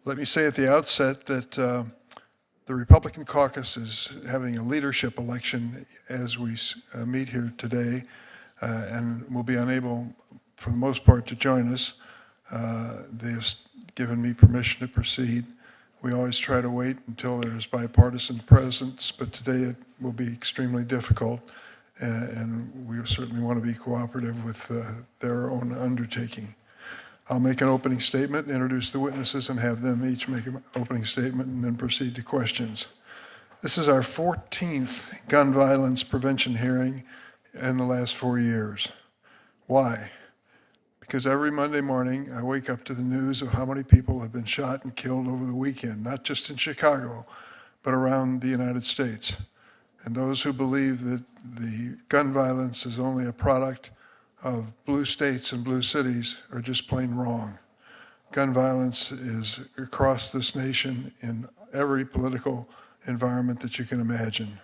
Let me say at the outset that the Republican caucus is having a leadership election as we meet here today, and will be unable, for the most part, to join us. They've given me permission to proceed. We always try to wait until there's bipartisan presence, but today it will be extremely difficult, and we certainly want to be cooperative with their own undertaking. I'll make an opening statement, introduce the witnesses, and have them each make an opening statement, and then proceed to questions. This is our 14th gun violence prevention hearing in the last 4 years. Why? Because every Monday morning, I wake up to the news of how many people have been shot and killed over the weekend, not just in Chicago, but around the United States. And those who believe that the gun violence is only a product of blue states and blue cities are just plain wrong. Gun violence is across this nation in every political environment that you can imagine.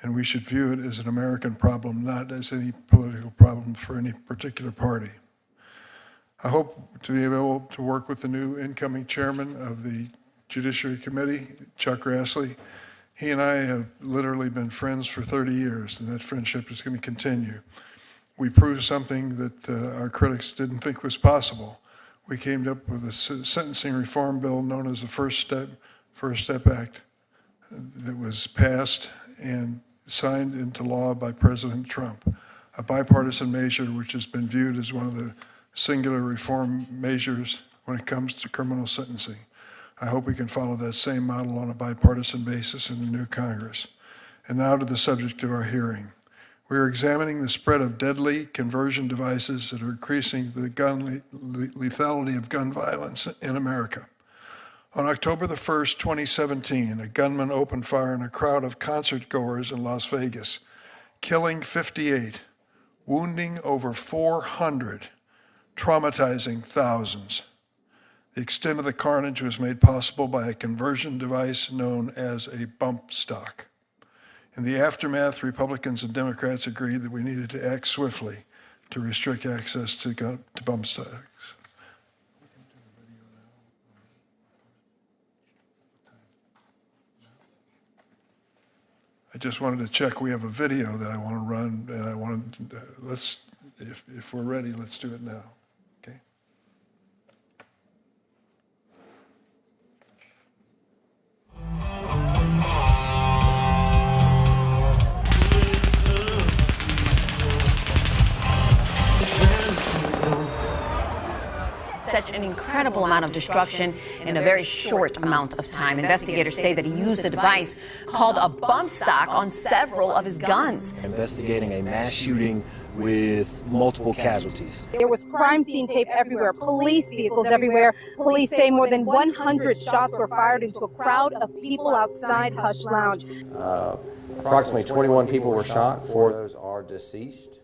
And we should view it as an American problem, not as any political problem for any particular party. I hope to be able to work with the new incoming chairman of the Judiciary Committee, Chuck Grassley. He and I have literally been friends for 30 years, and that friendship is going to continue. We proved something that our critics didn't think was possible. We came up with a sentencing reform bill known as the First Step Act that was passed and signed into law by President Trump, a bipartisan measure which has been viewed as one of the singular reform measures when it comes to criminal sentencing. I hope we can follow that same model on a bipartisan basis in the new Congress. And now to the subject of our hearing. We are examining the spread of deadly conversion devices that are increasing the lethality of gun violence in America. On October the 1st, 2017, a gunman opened fire on a crowd of concert goers in Las Vegas, killing 58, wounding over 400, traumatizing thousands. The extent of the carnage was made possible by a conversion device known as a bump stock. In the aftermath, Republicans and Democrats agreed that we needed to act swiftly to restrict access to bump stocks. I just wanted to check. We have a video that I want to run, and I wanted if we're ready, let's do it now. Okay. Such an incredible amount of destruction in a very short amount of time. Investigators say that he used a device called a bump stock on several of his guns. Investigating a mass shooting with multiple casualties. There was crime scene tape everywhere, police vehicles everywhere. Police say more than 100 shots were fired into a crowd of people outside Hush Lounge. Approximately 21 people were shot. 4 of those are deceased.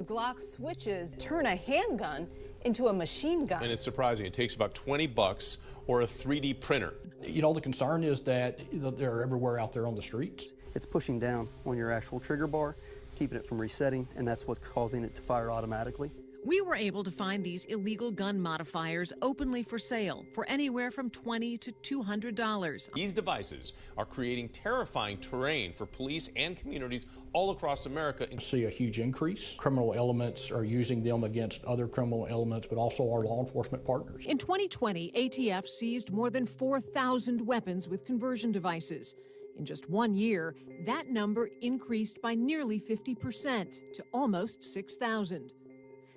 Glock switches turn a handgun into a machine gun. And it's surprising. It takes about $20 or a 3D printer. You know, the concern is that they're everywhere out there on the streets. It's pushing down on your actual trigger bar, keeping it from resetting, and that's what's causing it to fire automatically. We were able to find these illegal gun modifiers openly for sale for anywhere from $20 to $200. These devices are creating terrifying terrain for police and communities all across America. We see a huge increase. Criminal elements are using them against other criminal elements, but also our law enforcement partners. In 2020, ATF seized more than 4,000 weapons with conversion devices. In just 1 year, that number increased by nearly 50% to almost 6,000.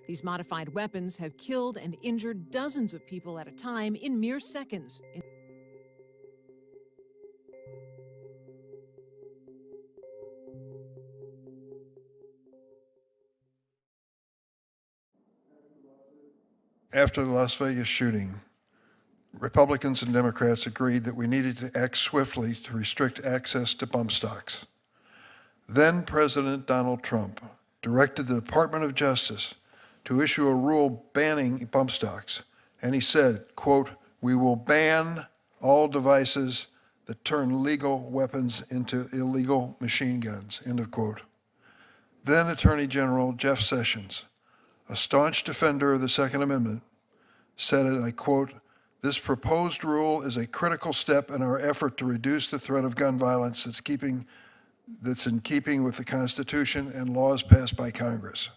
These modified weapons have killed and injured dozens of people at a time in mere seconds. After the Las Vegas shooting, Republicans and Democrats agreed that we needed to act swiftly to restrict access to bump stocks. Then President Donald Trump directed the Department of Justice to issue a rule banning bump stocks. And he said, quote, "We will ban all devices that turn legal weapons into illegal machine guns," end of quote. Then Attorney General Jeff Sessions, a staunch defender of the Second Amendment, said, and I quote, "This proposed rule is a critical step in our effort to reduce the threat of gun violence that's in keeping with the Constitution and laws passed by Congress."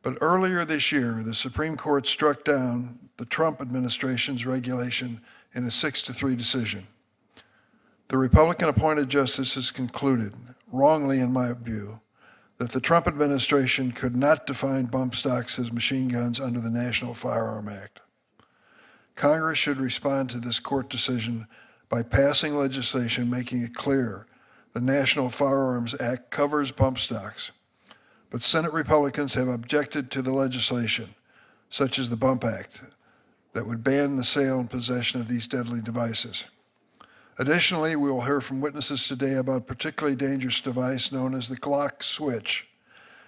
But earlier this year, the Supreme Court struck down the Trump administration's regulation in a 6-3 decision. The Republican-appointed justices concluded, wrongly in my view, that the Trump administration could not define bump stocks as machine guns under the National Firearm Act. Congress should respond to this court decision by passing legislation making it clear the National Firearms Act covers bump stocks. But Senate Republicans have objected to the legislation, such as the Bump Act, that would ban the sale and possession of these deadly devices. Additionally, we will hear from witnesses today about a particularly dangerous device known as the Glock switch,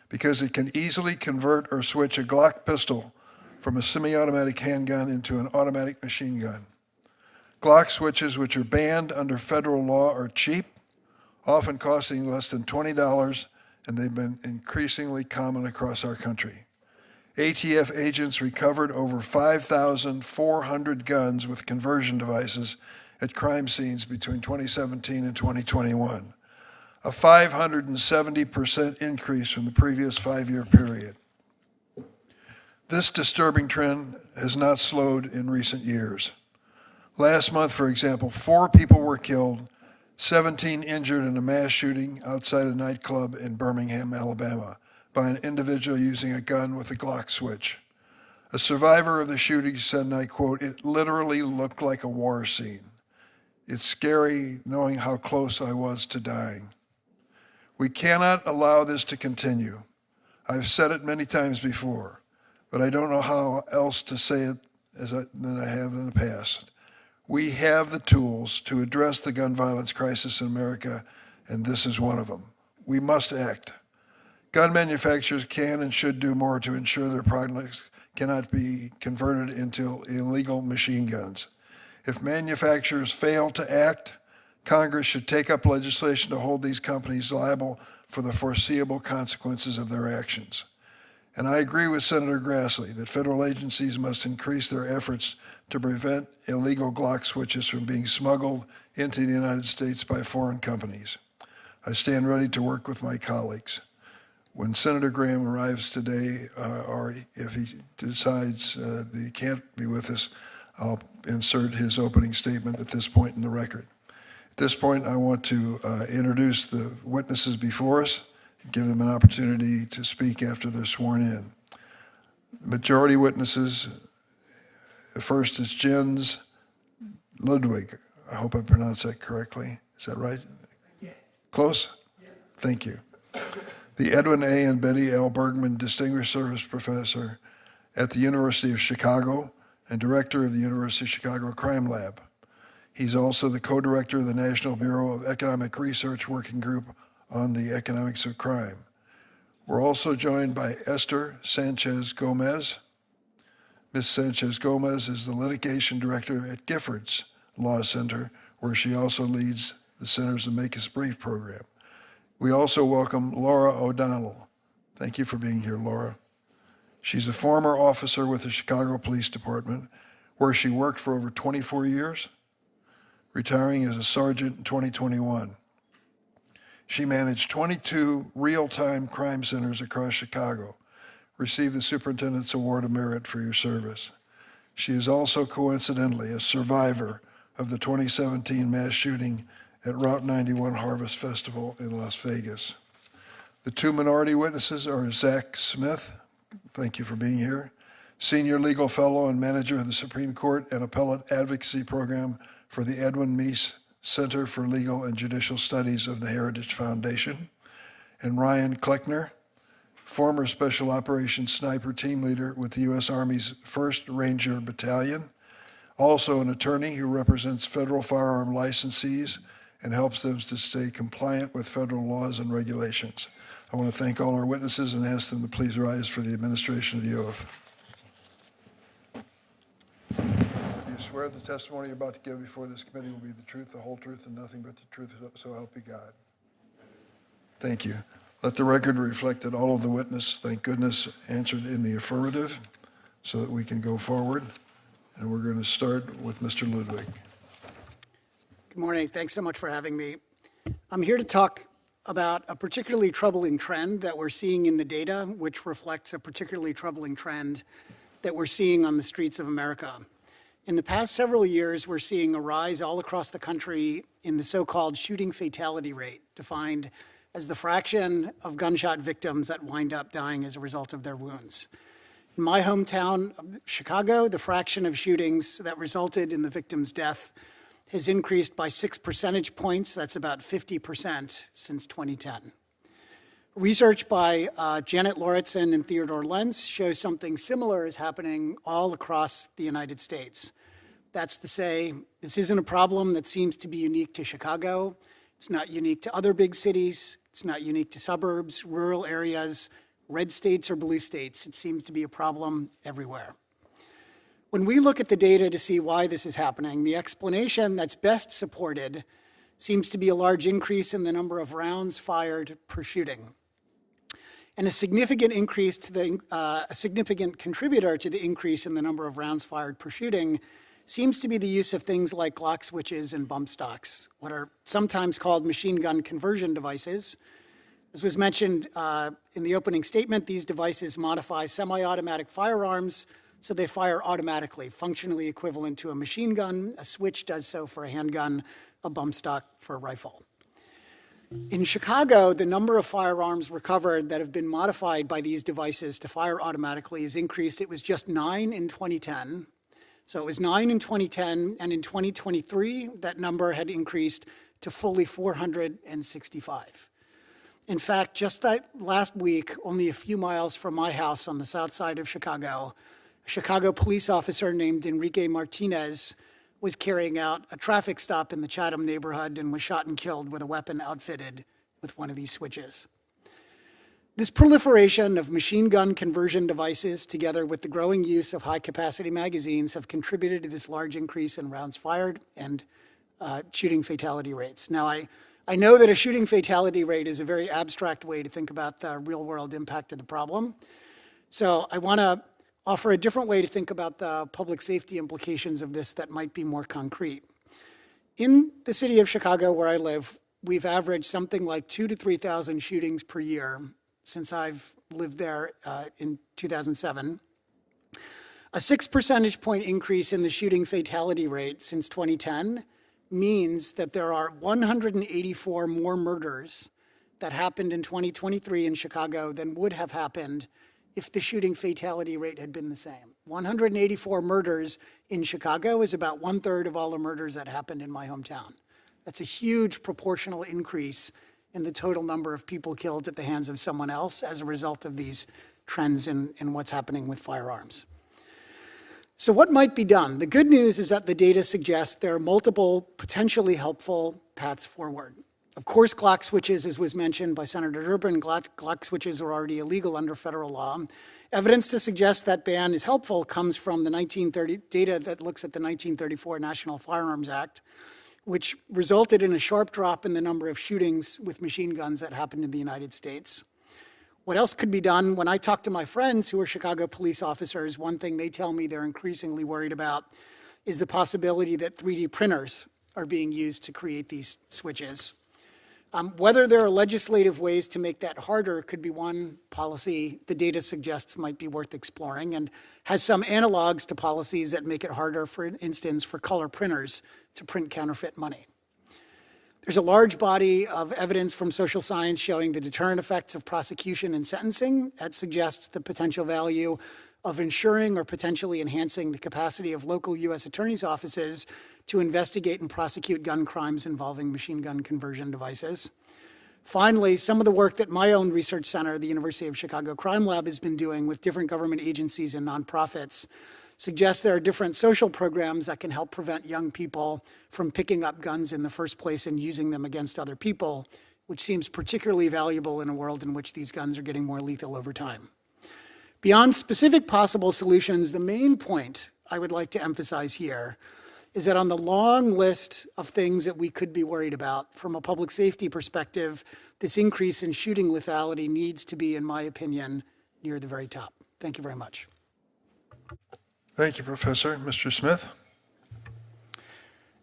because it can easily convert or switch a Glock pistol from a semi-automatic handgun into an automatic machine gun. Glock switches, which are banned under federal law, are cheap, often costing less than $20, and they've been increasingly common across our country. ATF agents recovered over 5,400 guns with conversion devices at crime scenes between 2017 and 2021, a 570% increase from the previous 5-year period. This disturbing trend has not slowed in recent years. Last month, for example, 4 people were killed, 17 injured in a mass shooting outside a nightclub in Birmingham, Alabama, by an individual using a gun with a Glock switch. A survivor of the shooting said, and I quote, "It literally looked like a war scene. It's scary knowing how close I was to dying." We cannot allow this to continue. I've said it many times before, but I don't know how else to say it than I have in the past. We have the tools to address the gun violence crisis in America, and this is one of them. We must act. Gun manufacturers can and should do more to ensure their products cannot be converted into illegal machine guns. If manufacturers fail to act, Congress should take up legislation to hold these companies liable for the foreseeable consequences of their actions. And I agree with Senator Grassley that federal agencies must increase their efforts to prevent illegal Glock switches from being smuggled into the United States by foreign companies. I stand ready to work with my colleagues. When Senator Graham arrives today, or if he decides that he can't be with us, I'll insert his opening statement at this point in the record. At this point, I want to introduce the witnesses before us, and give them an opportunity to speak after they're sworn in. The majority witnesses, the first is Jens Ludwig. I hope I pronounced that correctly. Is that right? Yeah. Close? Yeah. Thank you. The Edwin A. and Betty L. Bergman Distinguished Service Professor at the University of Chicago and Director of the University of Chicago Crime Lab. He's also the co-director of the National Bureau of Economic Research Working Group on the Economics of Crime. We're also joined by Esther Sanchez-Gomez. Ms. Sanchez-Gomez is the Litigation Director at Giffords Law Center, where she also leads the Center's Make Us Brief program. We also welcome Laura O'Donnell. Thank you for being here, Laura. She's a former officer with the Chicago Police Department, where she worked for over 24 years, retiring as a sergeant in 2021. She managed 22 real-time crime centers across Chicago, received the Superintendent's Award of Merit for your service. She is also coincidentally a survivor of the 2017 mass shooting at Route 91 Harvest Festival in Las Vegas. The 2 minority witnesses are Zack Smith, thank you for being here, Senior Legal Fellow and Manager of the Supreme Court and Appellate Advocacy Program for the Edwin Meese Center for Legal and Judicial Studies of the Heritage Foundation, and Ryan Cleckner, former Special Operations Sniper Team Leader with the U.S. Army's 1st Ranger Battalion, also an attorney who represents federal firearm licensees and helps them to stay compliant with federal laws and regulations. I want to thank all our witnesses and ask them to please rise for the administration of the oath. Do you swear the testimony you're about to give before this committee will be the truth, the whole truth, and nothing but the truth, so help you God? Thank you. Let the record reflect that all of the witnesses, thank goodness, answered in the affirmative so that we can go forward. And we're going to start with Mr. Ludwig. Good morning. Thanks so much for having me. I'm here to talk about a particularly troubling trend that we're seeing in the data, which reflects a particularly troubling trend that we're seeing on the streets of America. In the past several years, we're seeing a rise all across the country in the so-called shooting fatality rate, defined as the fraction of gunshot victims that wind up dying as a result of their wounds. In my hometown of Chicago, the fraction of shootings that resulted in the victim's death has increased by 6 percentage points. That's about 50% since 2010. Research by Janet Lauritsen and Theodore Lentz shows something similar is happening all across the United States. That's to say, this isn't a problem that seems to be unique to Chicago. It's not unique to other big cities. It's not unique to suburbs, rural areas, red states or blue states. It seems to be a problem everywhere. When we look at the data to see why this is happening, the explanation that's best supported seems to be a large increase in the number of rounds fired per shooting. And a significant contributor to the increase in the number of rounds fired per shooting seems to be the use of things like Glock switches and bump stocks, what are sometimes called machine gun conversion devices. As was mentioned in the opening statement, these devices modify semi-automatic firearms so they fire automatically, functionally equivalent to a machine gun. A switch does so for a handgun, a bump stock for a rifle. In Chicago, the number of firearms recovered that have been modified by these devices to fire automatically has increased. It was just 9 in 2010. So it was 9 in 2010, and in 2023, that number had increased to fully 465. In fact, just that last week, only a few miles from my house on the south side of Chicago, a Chicago police officer named Enrique Martinez was carrying out a traffic stop in the Chatham neighborhood and was shot and killed with a weapon outfitted with one of these switches. This proliferation of machine gun conversion devices, together with the growing use of high-capacity magazines, have contributed to this large increase in rounds fired and shooting fatality rates. Now, I know that a shooting fatality rate is a very abstract way to think about the real-world impact of the problem. So I want to offer a different way to think about the public safety implications of this that might be more concrete. In the city of Chicago, where I live, we've averaged something like 2,000 to 3,000 shootings per year since I've lived there in 2007. A 6 percentage point increase in the shooting fatality rate since 2010 means that there are 184 more murders that happened in 2023 in Chicago than would have happened if the shooting fatality rate had been the same. 184 murders in Chicago is about 1/3 of all the murders that happened in my hometown. That's a huge proportional increase in the total number of people killed at the hands of someone else as a result of these trends in what's happening with firearms. So what might be done? The good news is that the data suggests there are multiple potentially helpful paths forward. Of course, Glock switches, as was mentioned by Senator Durbin, Glock switches are already illegal under federal law. Evidence to suggest that ban is helpful comes from the data that looks at the 1934 National Firearms Act, which resulted in a sharp drop in the number of shootings with machine guns that happened in the United States. What else could be done? When I talk to my friends who are Chicago police officers, one thing they tell me they're increasingly worried about is the possibility that 3D printers are being used to create these switches. Whether there are legislative ways to make that harder could be one policy the data suggests might be worth exploring, and has some analogs to policies that make it harder, for instance, for color printers to print counterfeit money. There's a large body of evidence from social science showing the deterrent effects of prosecution and sentencing. That suggests the potential value of ensuring or potentially enhancing the capacity of local U.S. attorneys' offices to investigate and prosecute gun crimes involving machine gun conversion devices. Finally, some of the work that my own research center, the University of Chicago Crime Lab, has been doing with different government agencies and nonprofits suggests there are different social programs that can help prevent young people from picking up guns in the first place and using them against other people, which seems particularly valuable in a world in which these guns are getting more lethal over time. Beyond specific possible solutions, the main point I would like to emphasize here is that on the long list of things that we could be worried about from a public safety perspective, this increase in shooting lethality needs to be, in my opinion, near the very top. Thank you very much. Thank you, Professor. Mr. Smith?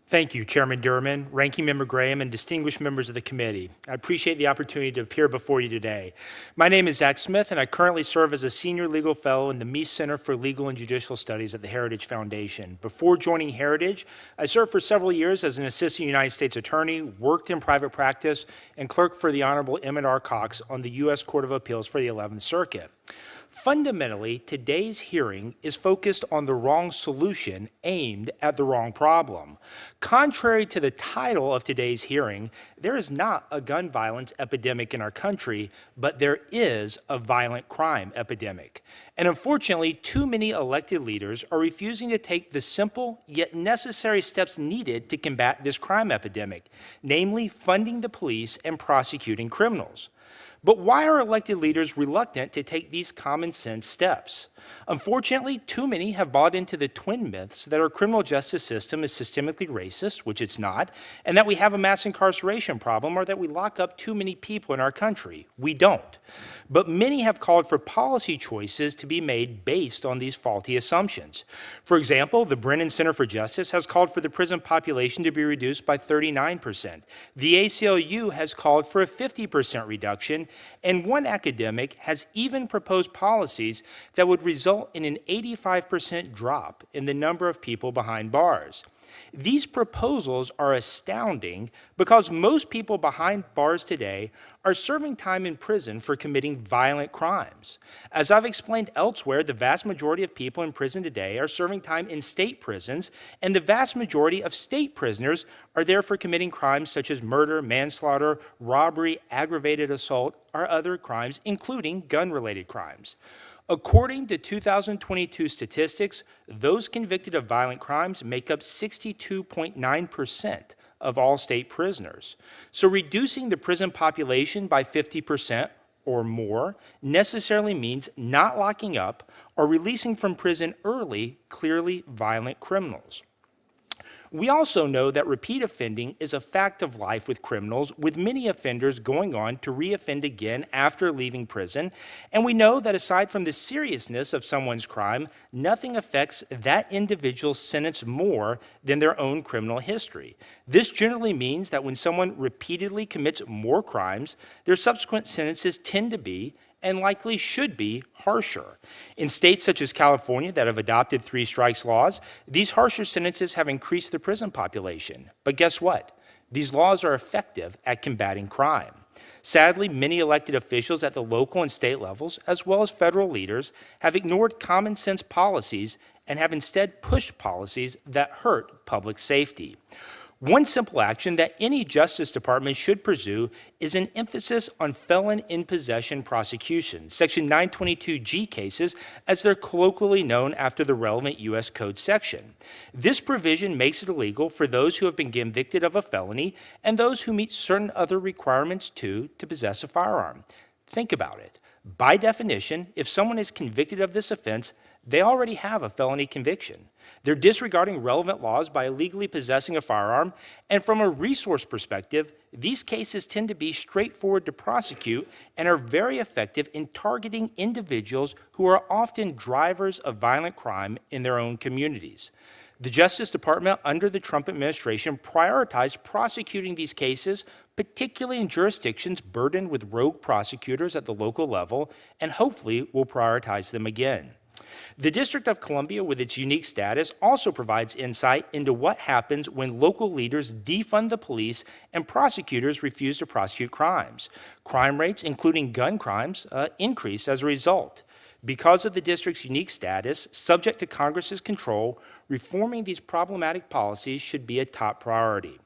Thank you, Chairman Durman, Ranking Member Graham, and distinguished members of the committee. I appreciate the opportunity to appear before you today. My name is Zack Smith, and I currently serve as a senior legal fellow in the Meese Center for Legal and Judicial Studies at the Heritage Foundation. Before joining Heritage, I served for several years as an assistant United States attorney, worked in private practice, and clerked for the Honorable Emmett R. Cox on the U.S. Court of Appeals for the 11th Circuit. Fundamentally, today's hearing is focused on the wrong solution aimed at the wrong problem. Contrary to the title of today's hearing, there is not a gun violence epidemic in our country, but there is a violent crime epidemic. And unfortunately, too many elected leaders are refusing to take the simple yet necessary steps needed to combat this crime epidemic, namely funding the police and prosecuting criminals. But why are elected leaders reluctant to take these common sense steps? Unfortunately, too many have bought into the twin myths that our criminal justice system is systemically racist, which it's not, and that we have a mass incarceration problem or that we lock up too many people in our country. We don't. But many have called for policy choices to be made based on these faulty assumptions. For example, the Brennan Center for Justice has called for the prison population to be reduced by 39%. The ACLU has called for a 50% reduction, and one academic has even proposed policies that would result in an 85% drop in the number of people behind bars. These proposals are astounding because most people behind bars today are serving time in prison for committing violent crimes. As I've explained elsewhere, the vast majority of people in prison today are serving time in state prisons, and the vast majority of state prisoners are there for committing crimes such as murder, manslaughter, robbery, aggravated assault, or other crimes, including gun-related crimes. According to 2022 statistics, those convicted of violent crimes make up 62.9% of all state prisoners. So reducing the prison population by 50% or more necessarily means not locking up or releasing from prison early, clearly violent criminals. We also know that repeat offending is a fact of life with criminals, with many offenders going on to reoffend again after leaving prison. And we know that aside from the seriousness of someone's crime, nothing affects that individual's sentence more than their own criminal history. This generally means that when someone repeatedly commits more crimes, their subsequent sentences tend to be, and likely should be, harsher. In states such as California that have adopted 3 strikes laws, these harsher sentences have increased the prison population. But guess what? These laws are effective at combating crime. Sadly, many elected officials at the local and state levels, as well as federal leaders, have ignored common sense policies and have instead pushed policies that hurt public safety. One simple action that any Justice Department should pursue is an emphasis on felon in possession prosecution, Section 922G cases, as they're colloquially known after the relevant U.S. Code section. This provision makes it illegal for those who have been convicted of a felony and those who meet certain other requirements to possess a firearm. Think about it. By definition, if someone is convicted of this offense, they already have a felony conviction. They're disregarding relevant laws by illegally possessing a firearm, and from a resource perspective, these cases tend to be straightforward to prosecute and are very effective in targeting individuals who are often drivers of violent crime in their own communities. The Justice Department under the Trump administration prioritized prosecuting these cases, particularly in jurisdictions burdened with rogue prosecutors at the local level, and hopefully will prioritize them again. The District of Columbia, with its unique status, also provides insight into what happens when local leaders defund the police and prosecutors refuse to prosecute crimes. Crime rates, including gun crimes, increase as a result. Because of the district's unique status, subject to Congress's control, reforming these problematic policies should be a top priority.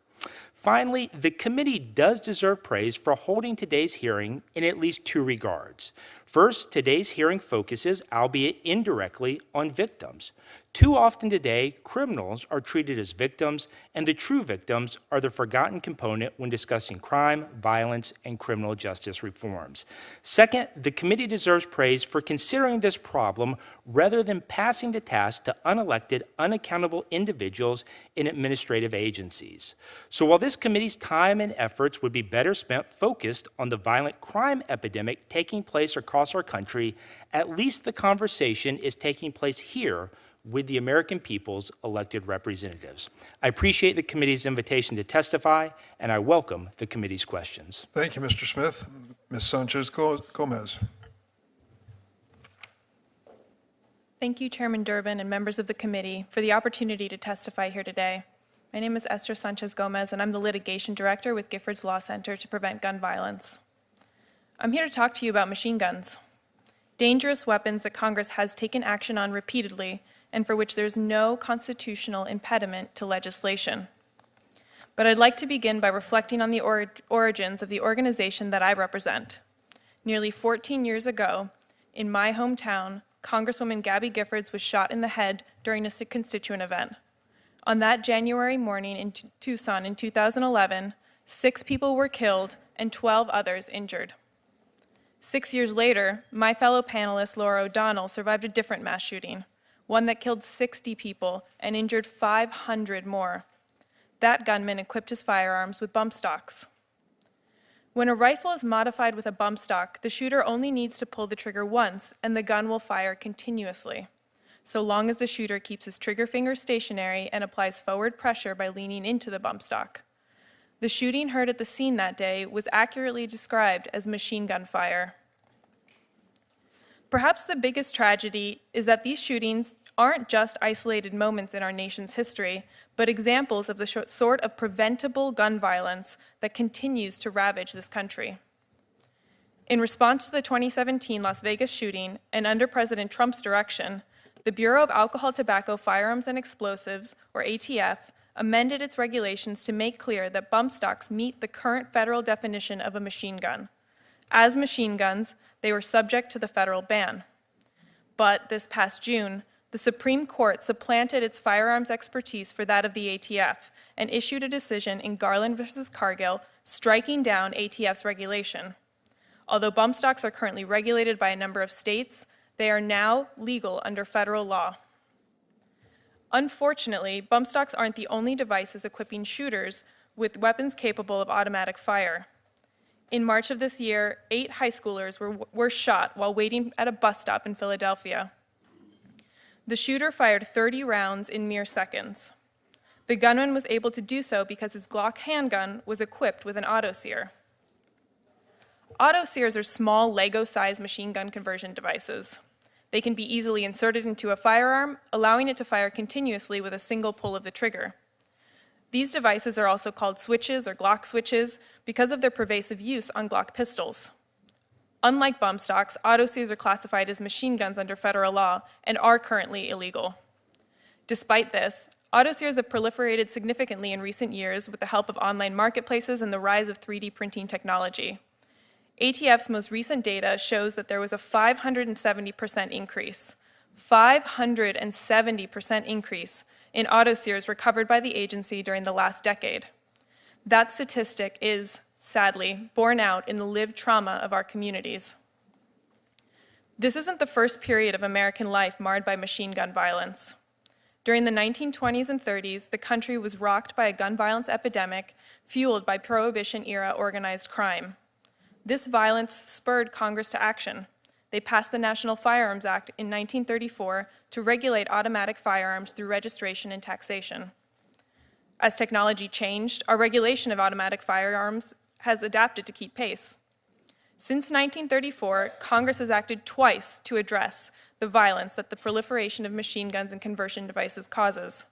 Finally, the committee does deserve praise for holding today's hearing in at least 2 regards. First, today's hearing focuses, albeit indirectly, on victims. Too often today, criminals are treated as victims, and the true victims are the forgotten component when discussing crime, violence, and criminal justice reforms. Second, the committee deserves praise for considering this problem rather than passing the task to unelected, unaccountable individuals in administrative agencies. So while this committee's time and efforts would be better spent focused on the violent crime epidemic taking place across our country, at least the conversation is taking place here with the American people's elected representatives. I appreciate the committee's invitation to testify, and I welcome the committee's questions. Thank you, Mr. Smith. Ms. Sanchez-Gomez. Thank you, Chairman Durbin and members of the committee, for the opportunity to testify here today. My name is Esther Sanchez-Gomez, and I'm the Litigation Director with Giffords Law Center to Prevent Gun Violence. I'm here to talk to you about machine guns, dangerous weapons that Congress has taken action on repeatedly and for which there's no constitutional impediment to legislation. But I'd like to begin by reflecting on the origins of the organization that I represent. Nearly 14 years ago, in my hometown, Congresswoman Gabby Giffords was shot in the head during a constituent event. On that January morning in Tucson in 2011, 6 people were killed and 12 others injured. 6 years later, my fellow panelist Laura O'Donnell survived a different mass shooting, one that killed 60 people and injured 500 more. That gunman equipped his firearms with bump stocks. When a rifle is modified with a bump stock, the shooter only needs to pull the trigger once and the gun will fire continuously, so long as the shooter keeps his trigger finger stationary and applies forward pressure by leaning into the bump stock. The shooting heard at the scene that day was accurately described as machine gun fire. Perhaps the biggest tragedy is that these shootings aren't just isolated moments in our nation's history, but examples of the sort of preventable gun violence that continues to ravage this country. In response to the 2017 Las Vegas shooting, and under President Trump's direction, the Bureau of Alcohol, Tobacco, Firearms, and Explosives, or ATF, amended its regulations to make clear that bump stocks meet the current federal definition of a machine gun. As machine guns, they were subject to the federal ban. But this past June, the Supreme Court supplanted its firearms expertise for that of the ATF and issued a decision in Garland versus Cargill striking down ATF's regulation. Although bump stocks are currently regulated by a number of states, they are now legal under federal law. Unfortunately, bump stocks aren't the only devices equipping shooters with weapons capable of automatic fire. In March of this year, 8 high schoolers were shot while waiting at a bus stop in Philadelphia. The shooter fired 30 rounds in mere seconds. The gunman was able to do so because his Glock handgun was equipped with an autosear. Autosears are small Lego-sized machine gun conversion devices. They can be easily inserted into a firearm, allowing it to fire continuously with a single pull of the trigger. These devices are also called switches or Glock switches because of their pervasive use on Glock pistols. Unlike bump stocks, autosears are classified as machine guns under federal law and are currently illegal. Despite this, autosears have proliferated significantly in recent years with the help of online marketplaces and the rise of 3D printing technology. ATF's most recent data shows that there was a 570% increase. 570% increase in autosears recovered by the agency during the last decade. That statistic is, sadly, borne out in the lived trauma of our communities. This isn't the first period of American life marred by machine gun violence. During the 1920s and 30s, the country was rocked by a gun violence epidemic fueled by Prohibition-era organized crime. This violence spurred Congress to action. They passed the National Firearms Act in 1934 to regulate automatic firearms through registration and taxation. As technology changed, our regulation of automatic firearms has adapted to keep pace. Since 1934, Congress has acted twice to address the violence that the proliferation of machine guns and conversion devices causes.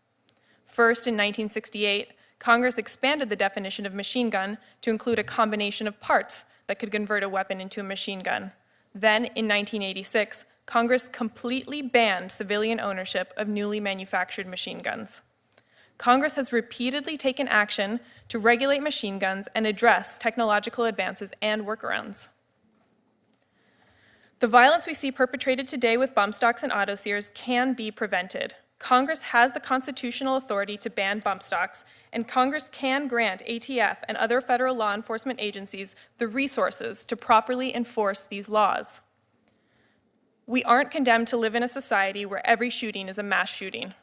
First, in 1968, Congress expanded the definition of machine gun to include a combination of parts that could convert a weapon into a machine gun. Then, in 1986, Congress completely banned civilian ownership of newly manufactured machine guns. Congress has repeatedly taken action to regulate machine guns and address technological advances and workarounds. The violence we see perpetrated today with bump stocks and autosears can be prevented. Congress has the constitutional authority to ban bump stocks, and Congress can grant ATF and other federal law enforcement agencies the resources to properly enforce these laws. We aren't condemned to live in a society where every shooting is a mass shooting.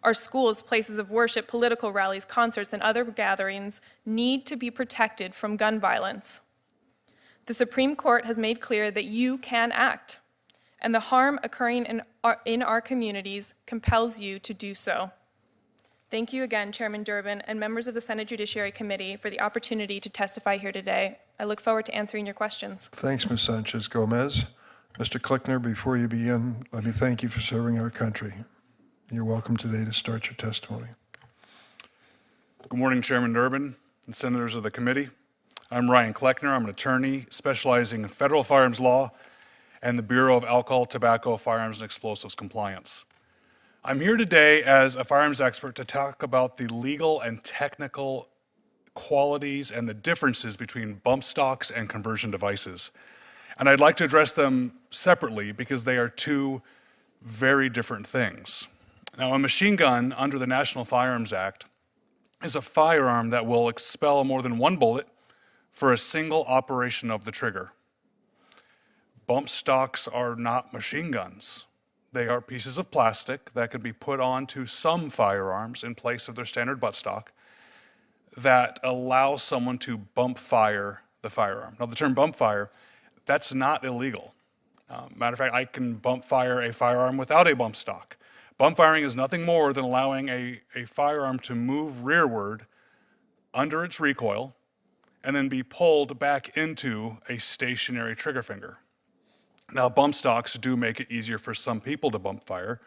Our schools, places of worship, political rallies, concerts, and other gatherings need to be protected from gun violence. The Supreme Court has made clear that you can act, and the harm occurring in our communities compels you to do so. Thank you again, Chairman Durbin and members of the Senate Judiciary Committee, for the opportunity to testify here today. I look forward to answering your questions. Thanks, Ms. Sanchez-Gomez. Mr. Cleckner, before you begin, let me thank you for serving our country. You're welcome today to start your testimony. Good morning, Chairman Durbin and senators of the committee. I'm Ryan Cleckner. I'm an attorney specializing in federal firearms law and the Bureau of Alcohol, Tobacco, Firearms, and Explosives Compliance. I'm here today as a firearms expert to talk about the legal and technical qualities and the differences between bump stocks and conversion devices. And I'd like to address them separately because they are two very different things. Now, a machine gun under the National Firearms Act is a firearm that will expel more than one bullet for a single operation of the trigger. Bump stocks are not machine guns. They are pieces of plastic that can be put onto some firearms in place of their standard buttstock that allow someone to bump fire the firearm. Now, the term bump fire, that's not illegal. Matter of fact, I can bump fire a firearm without a bump stock. Bump firing is nothing more than allowing a firearm to move rearward under its recoil and then be pulled back into a stationary trigger finger. Now, bump stocks do make it easier for some people to bump fire,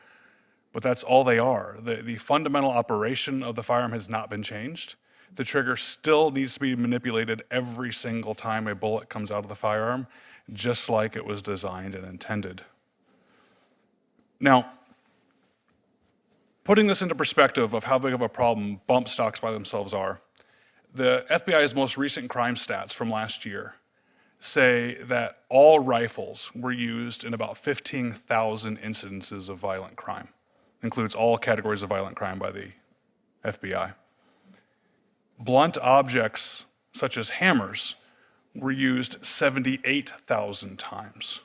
but that's all they are. The fundamental operation of the firearm has not been changed. The trigger still needs to be manipulated every single time a bullet comes out of the firearm, just like it was designed and intended. Now, putting this into perspective of how big of a problem bump stocks by themselves are, the FBI's most recent crime stats from last year say that all rifles were used in about 15,000 incidences of violent crime. Includes all categories of violent crime by the FBI. Blunt objects, such as hammers, were used 78,000 times.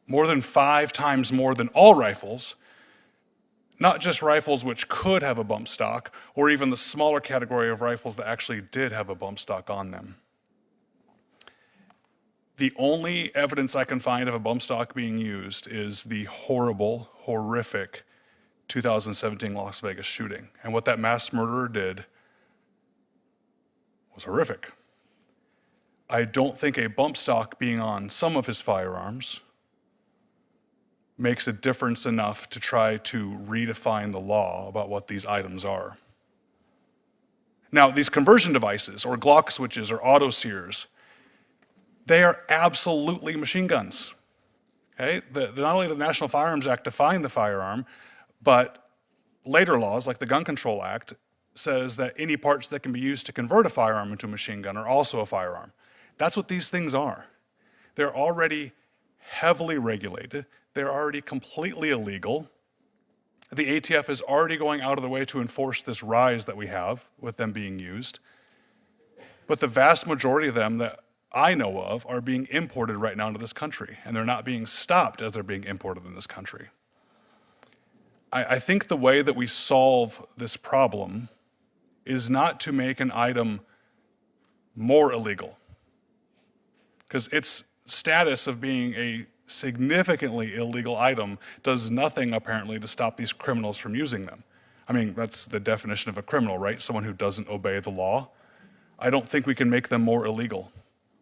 More than 5 times more than all rifles, not just rifles which could have a bump stock, or even the smaller category of rifles that actually did have a bump stock on them. The only evidence I can find of a bump stock being used is the horrible, horrific 2017 Las Vegas shooting. And what that mass murderer did was horrific. I don't think a bump stock being on some of his firearms makes a difference enough to try to redefine the law about what these items are. Now, these conversion devices, or Glock switches, or auto sears, they are absolutely machine guns. Okay? Not only did the National Firearms Act define the firearm, but later laws, like the Gun Control Act, says that any parts that can be used to convert a firearm into a machine gun are also a firearm. That's what these things are. They're already heavily regulated. They're already completely illegal. The ATF is already going out of the way to enforce this rise that we have with them being used. But the vast majority of them that I know of are being imported right now into this country, and they're not being stopped as they're being imported in this country. I think the way that we solve this problem is not to make an item more illegal, because its status of being a significantly illegal item does nothing, apparently, to stop these criminals from using them. I mean, that's the definition of a criminal, right? Someone who doesn't obey the law. I don't think we can make them more illegal.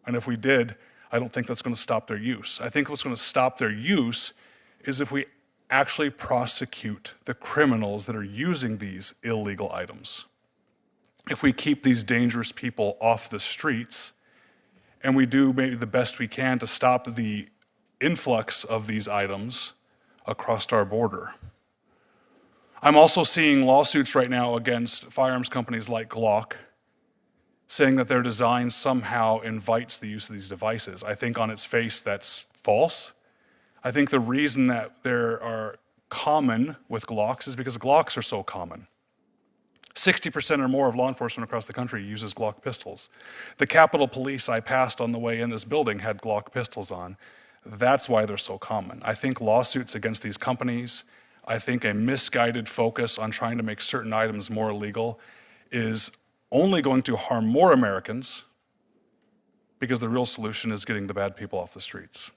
And if we did, I don't think that's going to stop their use. I think what's going to stop their use is if we actually prosecute the criminals that are using these illegal items. If we keep these dangerous people off the streets, and we do maybe the best we can to stop the influx of these items across our border. I'm also seeing lawsuits right now against firearms companies like Glock, saying that their design somehow invites the use of these devices. I think on its face that's false. I think the reason that there are common with Glocks is because Glocks are so common. 60% or more of law enforcement across the country uses Glock pistols. The Capitol Police I passed on the way in this building had Glock pistols on. That's why they're so common. I think lawsuits against these companies, I think a misguided focus on trying to make certain items more illegal is only going to harm more Americans, because the real solution is getting the bad people off the streets.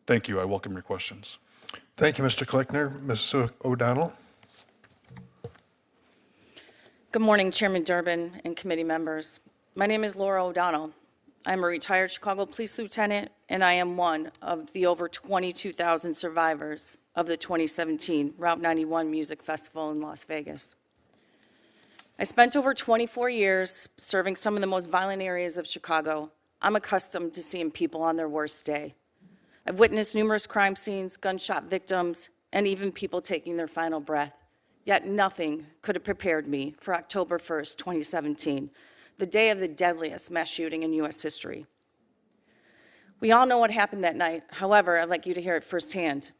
Thank you. I welcome your questions. Thank you, Mr. Cleckner. Ms. O'Donnell. Good morning, Chairman Durbin and committee members. My name is Laura O'Donnell. I'm a retired Chicago police lieutenant, and I am one of the over 22,000 survivors of the 2017 Route 91 Music Festival in Las Vegas. I spent over 24 years serving some of the most violent areas of Chicago. I'm accustomed to seeing people on their worst day. I've witnessed numerous crime scenes, gunshot victims, and even people taking their final breath. Yet nothing could have prepared me for October 1st, 2017, the day of the deadliest mass shooting in U.S. history. We all know what happened that night. However, I'd like you to hear it firsthand.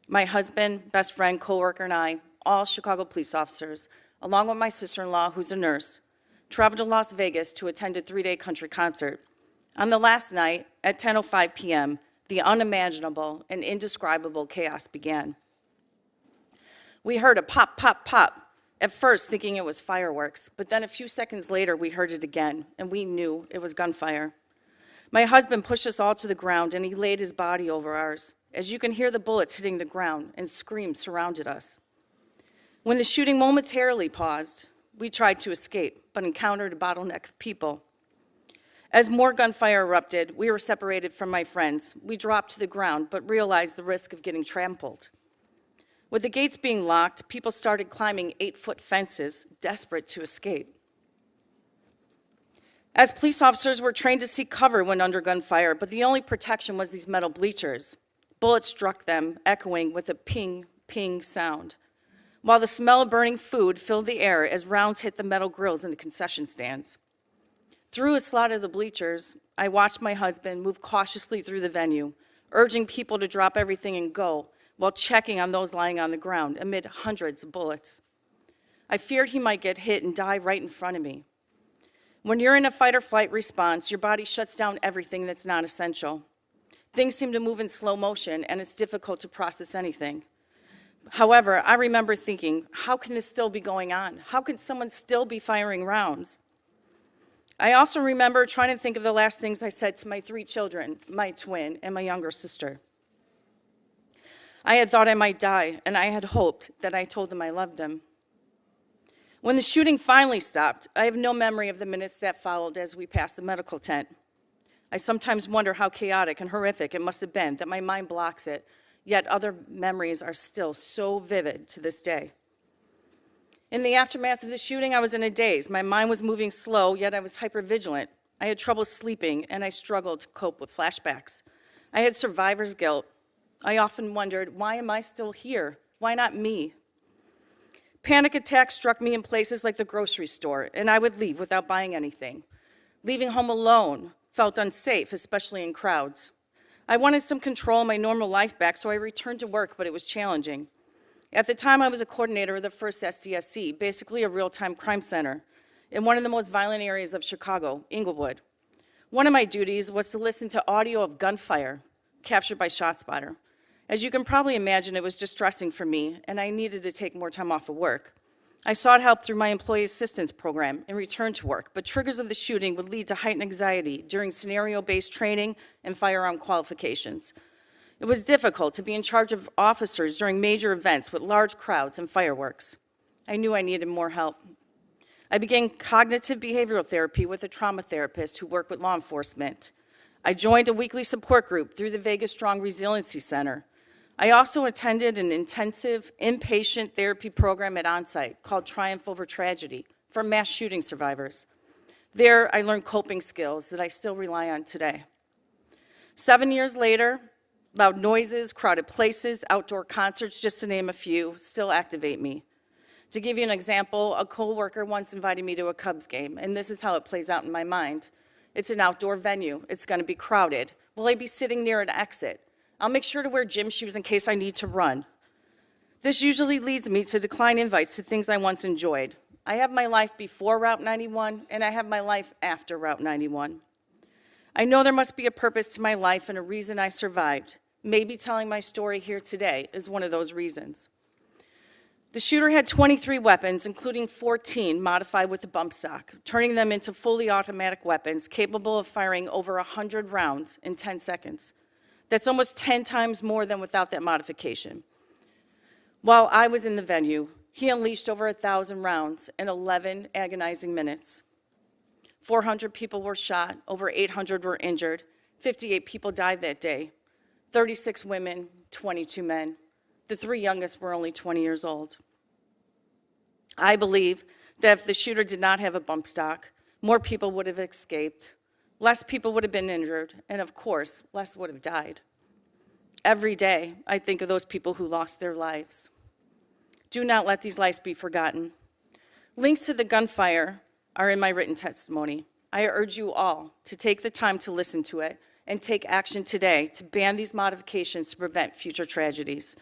My husband, best friend, coworker, and I, all Chicago police officers, along with my sister-in-law, who's a nurse, traveled to Las Vegas to attend a 3-day country concert. On the last night, at 10:05 p.m., the unimaginable and indescribable chaos began. We heard a pop, pop, pop, at first thinking it was fireworks, but then a few seconds later, we heard it again, and we knew it was gunfire. My husband pushed us all to the ground, and he laid his body over ours. As you can hear the bullets hitting the ground, and screams surrounded us. When the shooting momentarily paused, we tried to escape, but encountered a bottleneck of people. As more gunfire erupted, we were separated from my friends. We dropped to the ground, but realized the risk of getting trampled. With the gates being locked, people started climbing 8-foot fences, desperate to escape. As police officers, we're trained to seek cover when under gunfire, but the only protection was these metal bleachers. Bullets struck them, echoing with a ping, ping sound, while the smell of burning food filled the air as rounds hit the metal grills in the concession stands. Through a slot of the bleachers, I watched my husband move cautiously through the venue, urging people to drop everything and go, while checking on those lying on the ground amid hundreds of bullets. I feared he might get hit and die right in front of me. When you're in a fight or flight response, your body shuts down everything that's not essential. Things seem to move in slow motion, and it's difficult to process anything. However, I remember thinking, how can this still be going on? How can someone still be firing rounds? I also remember trying to think of the last things I said to my 3 children, my twin, and my younger sister. I had thought I might die, and I had hoped that I told them I loved them. When the shooting finally stopped, I have no memory of the minutes that followed as we passed the medical tent. I sometimes wonder how chaotic and horrific it must have been that my mind blocks it, yet other memories are still so vivid to this day. In the aftermath of the shooting, I was in a daze. My mind was moving slow, yet I was hypervigilant. I had trouble sleeping, and I struggled to cope with flashbacks. I had survivor's guilt. I often wondered, why am I still here? Why not me? Panic attacks struck me in places like the grocery store, and I would leave without buying anything. Leaving home alone felt unsafe, especially in crowds. I wanted some control of my normal life back, so I returned to work, but it was challenging. At the time, I was a coordinator of the first SDSC, basically a real-time crime center, in one of the most violent areas of Chicago, Inglewood. One of my duties was to listen to audio of gunfire captured by ShotSpotter. As you can probably imagine, it was distressing for me, and I needed to take more time off of work. I sought help through my employee assistance program and returned to work, but triggers of the shooting would lead to heightened anxiety during scenario-based training and firearm qualifications. It was difficult to be in charge of officers during major events with large crowds and fireworks. I knew I needed more help. I began cognitive behavioral therapy with a trauma therapist who worked with law enforcement. I joined a weekly support group through the Vegas Strong Resiliency Center. I also attended an intensive inpatient therapy program at Onsite called Triumph Over Tragedy for mass shooting survivors. There, I learned coping skills that I still rely on today. 7 years later, loud noises, crowded places, outdoor concerts, just to name a few, still activate me. To give you an example, a coworker once invited me to a Cubs game, and this is how it plays out in my mind. It's an outdoor venue. It's going to be crowded. Will I be sitting near an exit? I'll make sure to wear gym shoes in case I need to run. This usually leads me to decline invites to things I once enjoyed. I have my life before Route 91, and I have my life after Route 91. I know there must be a purpose to my life and a reason I survived. Maybe telling my story here today is one of those reasons. The shooter had 23 weapons, including 14 modified with a bump stock, turning them into fully automatic weapons capable of firing over 100 rounds in 10 seconds. That's almost 10 times more than without that modification. While I was in the venue, he unleashed over 1,000 rounds in 11 agonizing minutes. 400 people were shot, over 800 were injured, 58 people died that day, 36 women, 22 men. The 3 youngest were only 20 years old. I believe that if the shooter did not have a bump stock, more people would have escaped, less people would have been injured, and of course, less would have died. Every day, I think of those people who lost their lives. Do not let these lives be forgotten. Links to the gunfire are in my written testimony. I urge you all to take the time to listen to it and take action today to ban these modifications to prevent future tragedies.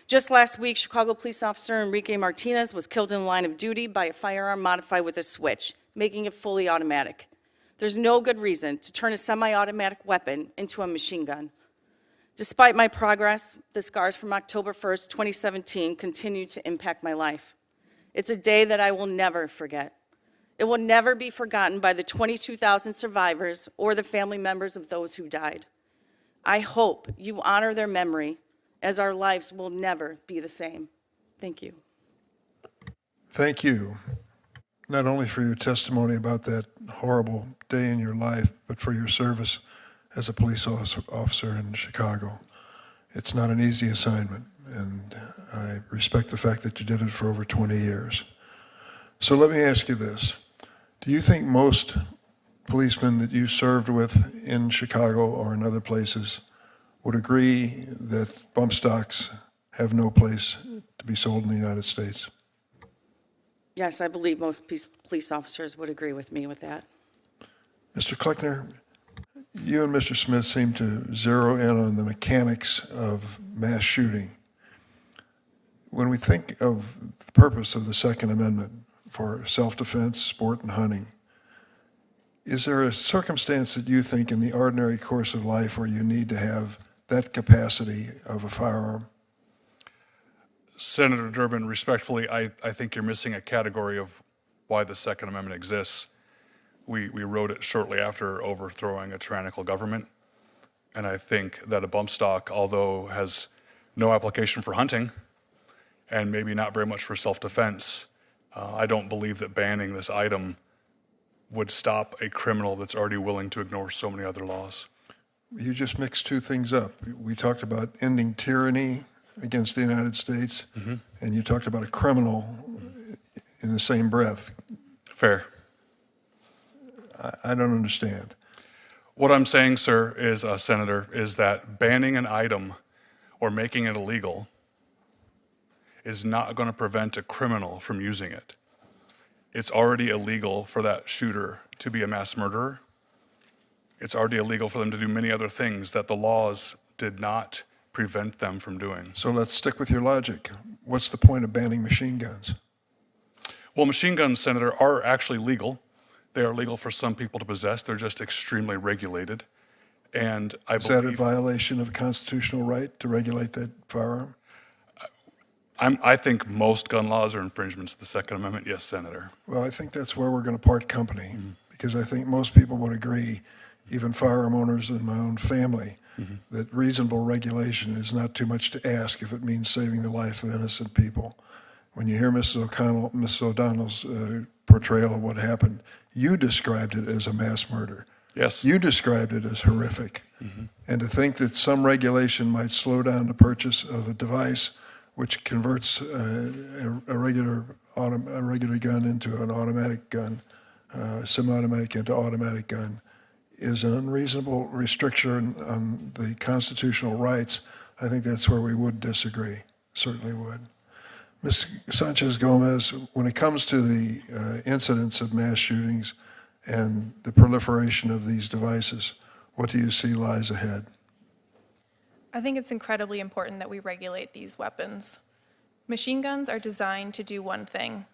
Just last week, Chicago police officer Enrique Martinez was killed in the line of duty by a firearm modified with a switch, making it fully automatic. There's no good reason to turn a semi-automatic weapon into a machine gun. Despite my progress, the scars from October 1st, 2017 continue to impact my life. It's a day that I will never forget. It will never be forgotten by the 22,000 survivors or the family members of those who died. I hope you honor their memory, as our lives will never be the same. Thank you. Thank you, not only for your testimony about that horrible day in your life, but for your service as a police officer in Chicago. It's not an easy assignment, and I respect the fact that you did it for over 20 years. So let me ask you this. Do you think most policemen that you served with in Chicago or in other places would agree that bump stocks have no place to be sold in the United States? Yes, I believe most police officers would agree with me with that. Mr. Cleckner, you and Mr. Smith seem to zero in on the mechanics of mass shooting. When we think of the purpose of the Second Amendment for self-defense, sport, and hunting, is there a circumstance that you think in the ordinary course of life where you need to have that capacity of a firearm? Senator Durbin, respectfully, I think you're missing a category of why the Second Amendment exists. We wrote it shortly after overthrowing a tyrannical government, and I think that a bump stock, although has no application for hunting and maybe not very much for self-defense, I don't believe that banning this item would stop a criminal that's already willing to ignore so many other laws. You just mixed two things up. We talked about ending tyranny against the United States, and you talked about a criminal in the same breath. Fair. I don't understand. What I'm saying, sir, is, Senator, is that banning an item or making it illegal is not going to prevent a criminal from using it. It's already illegal for that shooter to be a mass murderer. It's already illegal for them to do many other things that the laws did not prevent them from doing. So let's stick with your logic. What's the point of banning machine guns? Well, machine guns, Senator, are actually legal. They are legal for some people to possess. They're just extremely regulated. And I believe... Is that a violation of a constitutional right to regulate that firearm? I think most gun laws are infringements of the Second Amendment, yes, Senator. Well, I think that's where we're going to part company, because I think most people would agree, even firearm owners in my own family, that reasonable regulation is not too much to ask if it means saving the life of innocent people. When you hear Mrs. O'Donnell's portrayal of what happened, you described it as a mass murder. Yes. You described it as horrific. And to think that some regulation might slow down the purchase of a device which converts a regular gun into an automatic gun, semi-automatic into automatic gun, is an unreasonable restriction on the constitutional rights. I think that's where we would disagree, certainly would. Ms. Sanchez-Gomez, when it comes to the incidents of mass shootings and the proliferation of these devices, what do you see lies ahead? I think it's incredibly important that we regulate these weapons. Machine guns are designed to do one thing: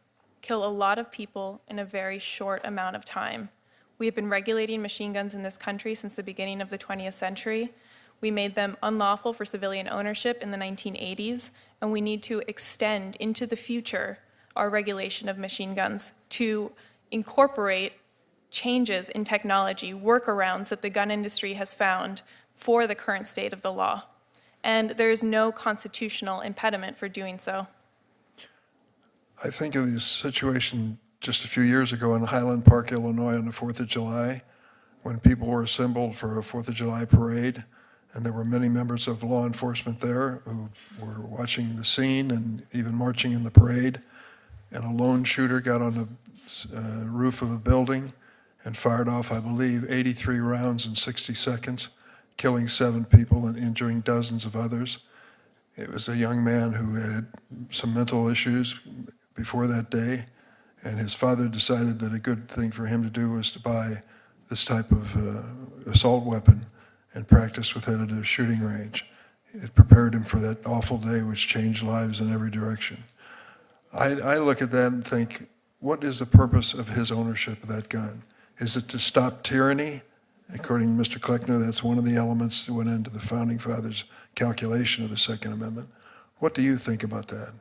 kill a lot of people in a very short amount of time. We have been regulating machine guns in this country since the beginning of the 20th century. We made them unlawful for civilian ownership in the 1980s, and we need to extend into the future our regulation of machine guns to incorporate changes in technology, workarounds that the gun industry has found for the current state of the law. And there is no constitutional impediment for doing so. I think of this situation just a few years ago in Highland Park, Illinois on the 4th of July, when people were assembled for a 4th of July parade, and there were many members of law enforcement there who were watching the scene and even marching in the parade, and a lone shooter got on the roof of a building and fired off, I believe, 83 rounds in 60 seconds, killing 7 people and injuring dozens of others. It was a young man who had some mental issues before that day, and his father decided that a good thing for him to do was to buy this type of assault weapon and practice with it at a shooting range. It prepared him for that awful day which changed lives in every direction. I look at that and think, what is the purpose of his ownership of that gun? Is it to stop tyranny? According to Mr. Cleckner, that's one of the elements that went into the Founding Fathers' calculation of the Second Amendment. What do you think about that?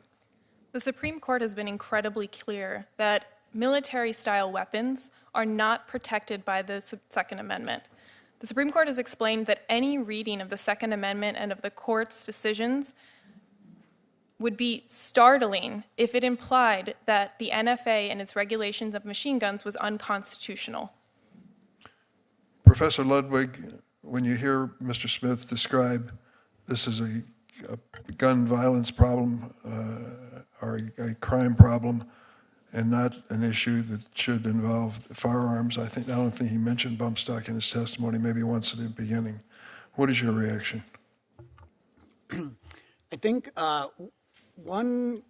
The Supreme Court has been incredibly clear that military-style weapons are not protected by the Second Amendment. The Supreme Court has explained that any reading of the Second Amendment and of the court's decisions would be startling if it implied that the NFA and its regulations of machine guns was unconstitutional. Professor Ludwig, when you hear Mr. Smith describe this as a gun violence problem or a crime problem and not an issue that should involve firearms, I don't think he mentioned bump stock in his testimony, maybe once at the beginning. What is your reaction? I think one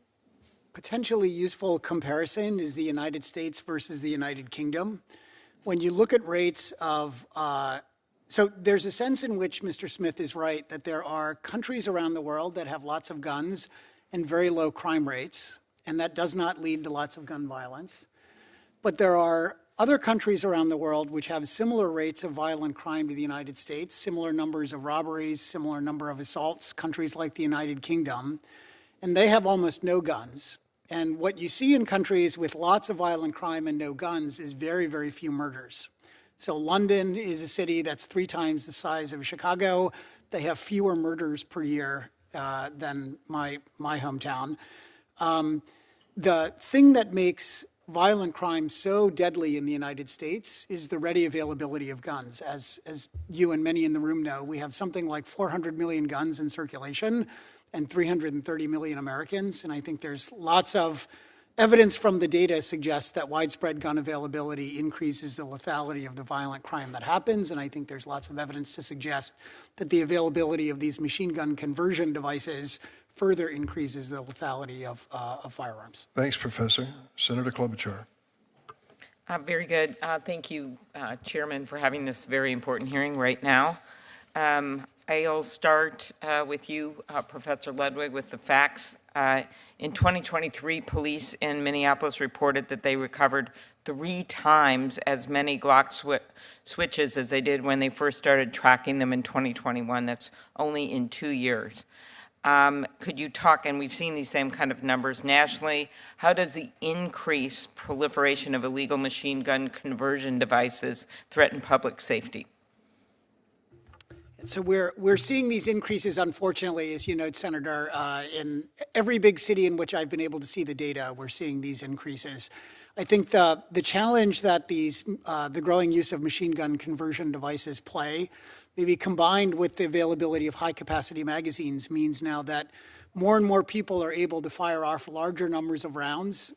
potentially useful comparison is the United States versus the United Kingdom. When you look at rates of, so there's a sense in which Mr. Smith is right that there are countries around the world that have lots of guns and very low crime rates, and that does not lead to lots of gun violence. But there are other countries around the world which have similar rates of violent crime to the United States, similar numbers of robberies, similar number of assaults, countries like the United Kingdom, and they have almost no guns. And what you see in countries with lots of violent crime and no guns is very, very few murders. So London is a city that's 3 times the size of Chicago. They have fewer murders per year than my hometown. The thing that makes violent crime so deadly in the United States is the ready availability of guns. As you and many in the room know, we have something like 400 million guns in circulation and 330 million Americans. And I think there's lots of evidence from the data suggests that widespread gun availability increases the lethality of the violent crime that happens. And I think there's lots of evidence to suggest that the availability of these machine gun conversion devices further increases the lethality of firearms. Thanks, Professor. Senator Klobuchar. Very good. Thank you, Chairman, for having this very important hearing right now. I'll start with you, Professor Ludwig, with the facts. In 2023, police in Minneapolis reported that they recovered 3 times as many Glock switches as they did when they first started tracking them in 2021. That's only in 2 years. Could you talk, and we've seen these same kind of numbers nationally, how does the increased proliferation of illegal machine gun conversion devices threaten public safety? So we're seeing these increases, unfortunately, as you note, Senator, in every big city in which I've been able to see the data, we're seeing these increases. I think the challenge that the growing use of machine gun conversion devices play, maybe combined with the availability of high-capacity magazines, means now that more and more people are able to fire off larger numbers of rounds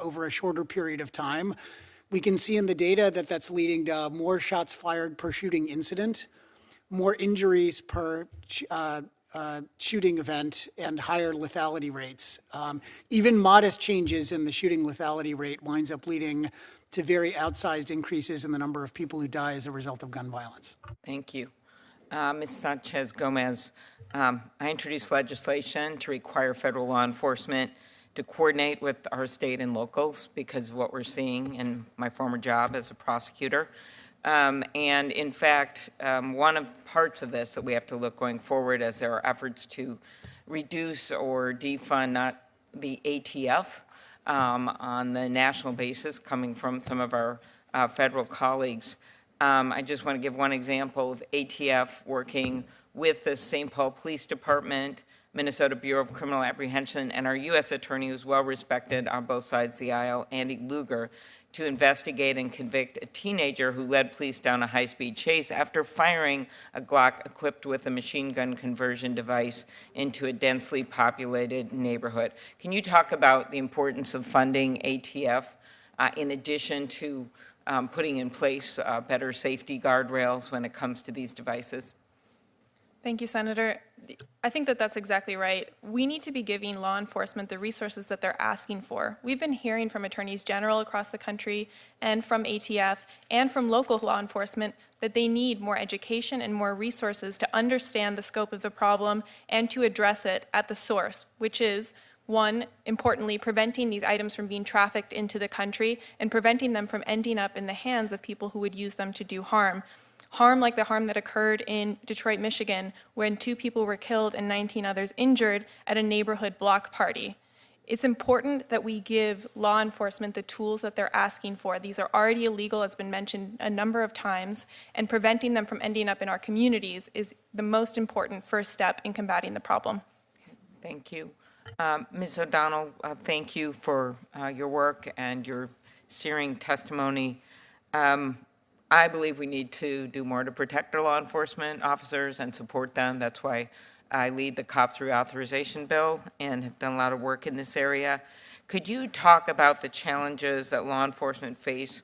over a shorter period of time. We can see in the data that that's leading to more shots fired per shooting incident, more injuries per shooting event, and higher lethality rates. Even modest changes in the shooting lethality rate winds up leading to very outsized increases in the number of people who die as a result of gun violence. Thank you. Ms. Sanchez-Gomez, I introduced legislation to require federal law enforcement to coordinate with our state and locals because of what we're seeing in my former job as a prosecutor. And in fact, one of parts of this that we have to look going forward as there are efforts to reduce or defund not the ATF on the national basis coming from some of our federal colleagues. I just want to give one example of ATF working with the St. Paul Police Department, Minnesota Bureau of Criminal Apprehension, and our U.S. Attorney, who's well respected on both sides of the aisle, Andy Luger, to investigate and convict a teenager who led police down a high-speed chase after firing a Glock equipped with a machine gun conversion device into a densely populated neighborhood. Can you talk about the importance of funding ATF in addition to putting in place better safety guardrails when it comes to these devices? Thank you, Senator. I think that that's exactly right. We need to be giving law enforcement the resources that they're asking for. We've been hearing from attorneys general across the country and from ATF and from local law enforcement that they need more education and more resources to understand the scope of the problem and to address it at the source, which is, one, importantly, preventing these items from being trafficked into the country and preventing them from ending up in the hands of people who would use them to do harm. Harm like the harm that occurred in Detroit, Michigan, when 2 people were killed and 19 others injured at a neighborhood block party. It's important that we give law enforcement the tools that they're asking for. These are already illegal, as has been mentioned a number of times, and preventing them from ending up in our communities is the most important first step in combating the problem. Thank you. Ms. O'Donnell, thank you for your work and your searing testimony. I believe we need to do more to protect our law enforcement officers and support them. That's why I lead the Cops Reauthorization Bill and have done a lot of work in this area. Could you talk about the challenges that law enforcement face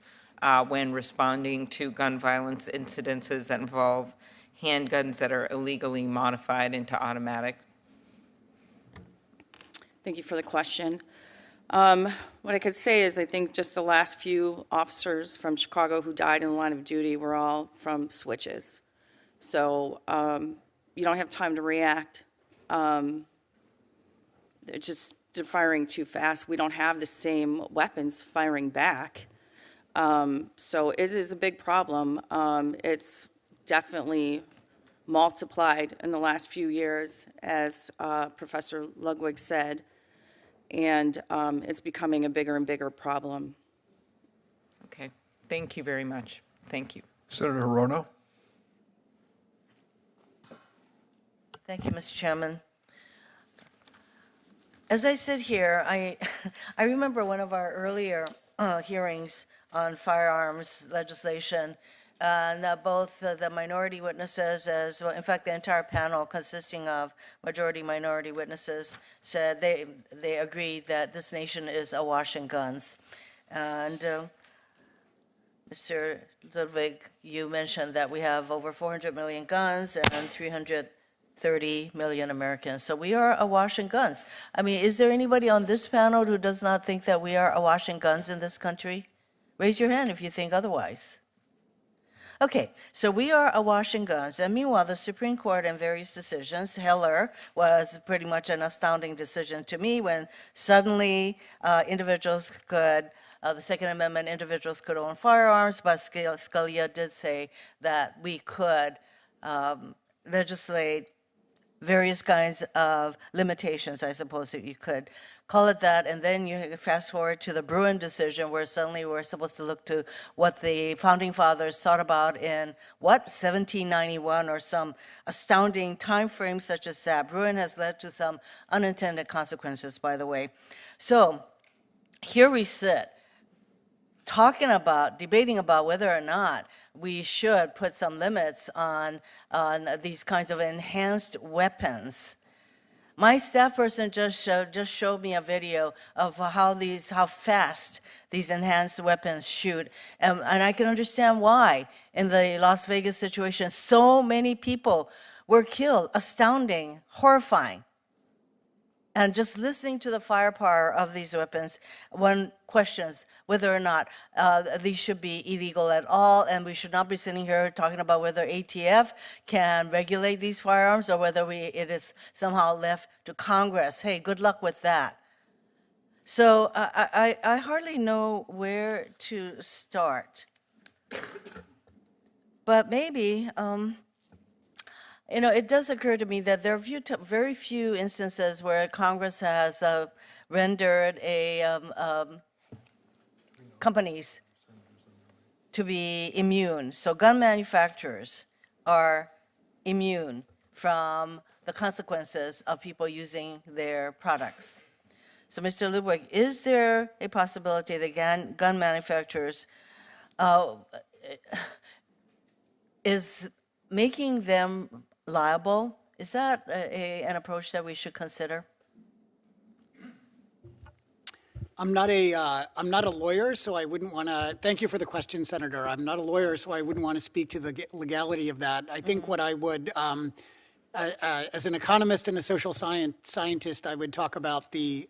when responding to gun violence incidences that involve handguns that are illegally modified into automatic? Thank you for the question. What I could say is I think just the last few officers from Chicago who died in the line of duty were all from switches. So you don't have time to react. They're just firing too fast. We don't have the same weapons firing back. So it is a big problem. It's definitely multiplied in the last few years, as Professor Ludwig said. And it's becoming a bigger and bigger problem. Okay. Thank you very much. Thank you. Senator Hirono. Thank you, Mr. Chairman. As I sit here, I remember one of our earlier hearings on firearms legislation, and both the minority witnesses, as well, in fact, the entire panel consisting of majority minority witnesses, said they agree that this nation is awash in guns. And Mr. Ludwig, you mentioned that we have over 400 million guns and 330 million Americans. So we are awash in guns. I mean, is there anybody on this panel who does not think that we are awash in guns in this country? Raise your hand if you think otherwise. Okay, so we are awash in guns, and meanwhile, the Supreme Court in various decisions, Heller was pretty much an astounding decision to me when suddenly individuals could, the Second Amendment, individuals could own firearms, but Scalia did say that we could legislate various kinds of limitations, I suppose that you could call it that. And then you fast forward to the Bruin decision, where suddenly we're supposed to look to what the founding fathers thought about in, 1791, or some astounding time frame such as that. Bruin has led to some unintended consequences, by the way. So here we sit, debating about whether or not we should put some limits on these kinds of enhanced weapons. My staff person just showed me a video of how fast these enhanced weapons shoot, and I can understand why. In the Las Vegas situation, so many people were killed. Astounding, horrifying. And just listening to the firepower of these weapons, one questions whether or not these should be illegal at all, and we should not be sitting here talking about whether ATF can regulate these firearms or whether it is somehow left to Congress. Hey, good luck with that. So I hardly know where to start. But maybe, it does occur to me that there are very few instances where Congress has rendered companies to be immune. So gun manufacturers are immune from the consequences of people using their products. So, Mr. Ludwig, is there a possibility that gun manufacturers is making them liable? Is that an approach that we should consider? I'm not a lawyer, so I wouldn't want to. Thank you for the question, Senator. I'm not a lawyer, so I wouldn't want to speak to the legality of that. I think what I would, as an economist and a social scientist, I would talk about the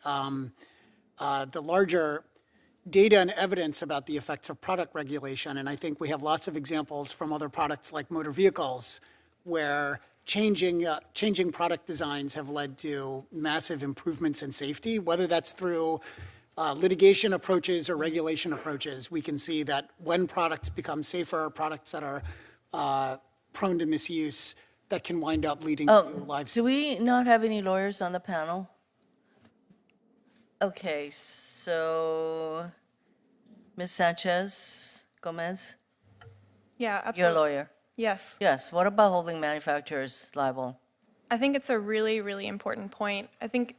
larger data and evidence about the effects of product regulation. And I think we have lots of examples from other products like motor vehicles where changing product designs have led to massive improvements in safety, whether that's through litigation approaches or regulation approaches. We can see that when products become safer, products that are prone to misuse, that can wind up leading to lives. Do we not have any lawyers on the panel? Okay, so Ms. Sanchez-Gomez? Yeah, absolutely. You're a lawyer. Yes. Yes. What about holding manufacturers liable? I think it's a really, really important point. I think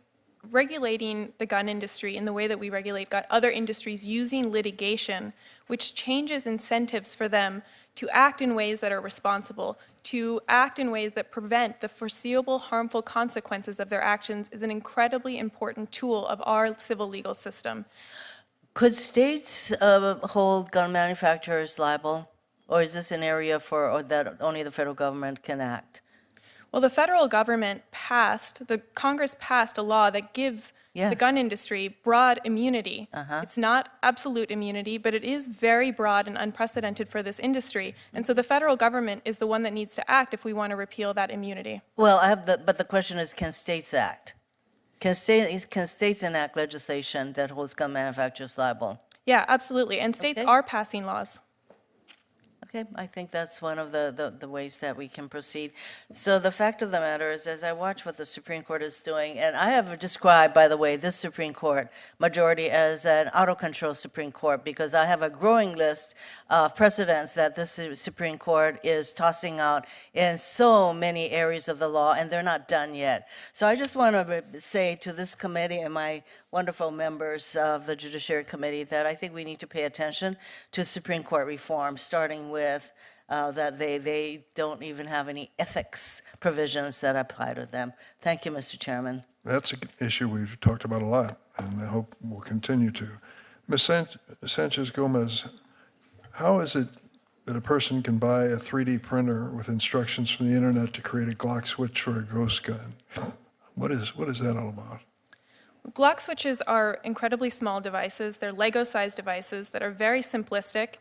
regulating the gun industry in the way that we regulate other industries using litigation, which changes incentives for them to act in ways that are responsible, to act in ways that prevent the foreseeable harmful consequences of their actions, is an incredibly important tool of our civil legal system. Could states hold gun manufacturers liable? Or is this an area that only the federal government can act? Well, the federal government Congress passed a law that gives the gun industry broad immunity. It's not absolute immunity, but it is very broad and unprecedented for this industry. And so the federal government is the one that needs to act if we want to repeal that immunity. Well, but the question is, can states act? Can states enact legislation that holds gun manufacturers liable? Yeah, absolutely. And states are passing laws. Okay, I think that's one of the ways that we can proceed. So the fact of the matter is, as I watch what the Supreme Court is doing, and I have described, by the way, this Supreme Court majority as an out-of-control Supreme Court, because I have a growing list of precedents that this Supreme Court is tossing out in so many areas of the law, and they're not done yet. So I just want to say to this committee and my wonderful members of the Judiciary Committee that I think we need to pay attention to Supreme Court reform, starting with that they don't even have any ethics provisions that apply to them. Thank you, Mr. Chairman. That's an issue we've talked about a lot, and I hope we'll continue to. Ms. Sanchez-Gomez, how is it that a person can buy a 3D printer with instructions from the internet to create a Glock switch for a ghost gun? What is that all about? Glock switches are incredibly small devices. They're Lego-sized devices that are very simplistic,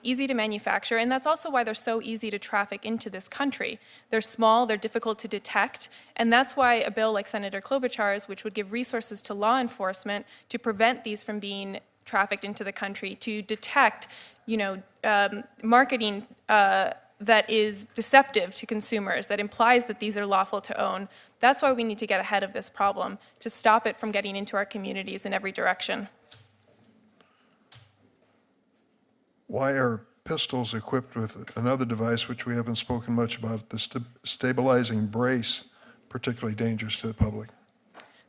easy to manufacture, and that's also why they're so easy to traffic into this country. They're small, they're difficult to detect, and that's why a bill like Senator Klobuchar's, which would give resources to law enforcement to prevent these from being trafficked into the country, to detect, marketing that is deceptive to consumers, that implies that these are lawful to own. That's why we need to get ahead of this problem, to stop it from getting into our communities in every direction. Why are pistols equipped with another device, which we haven't spoken much about, the stabilizing brace, particularly dangerous to the public?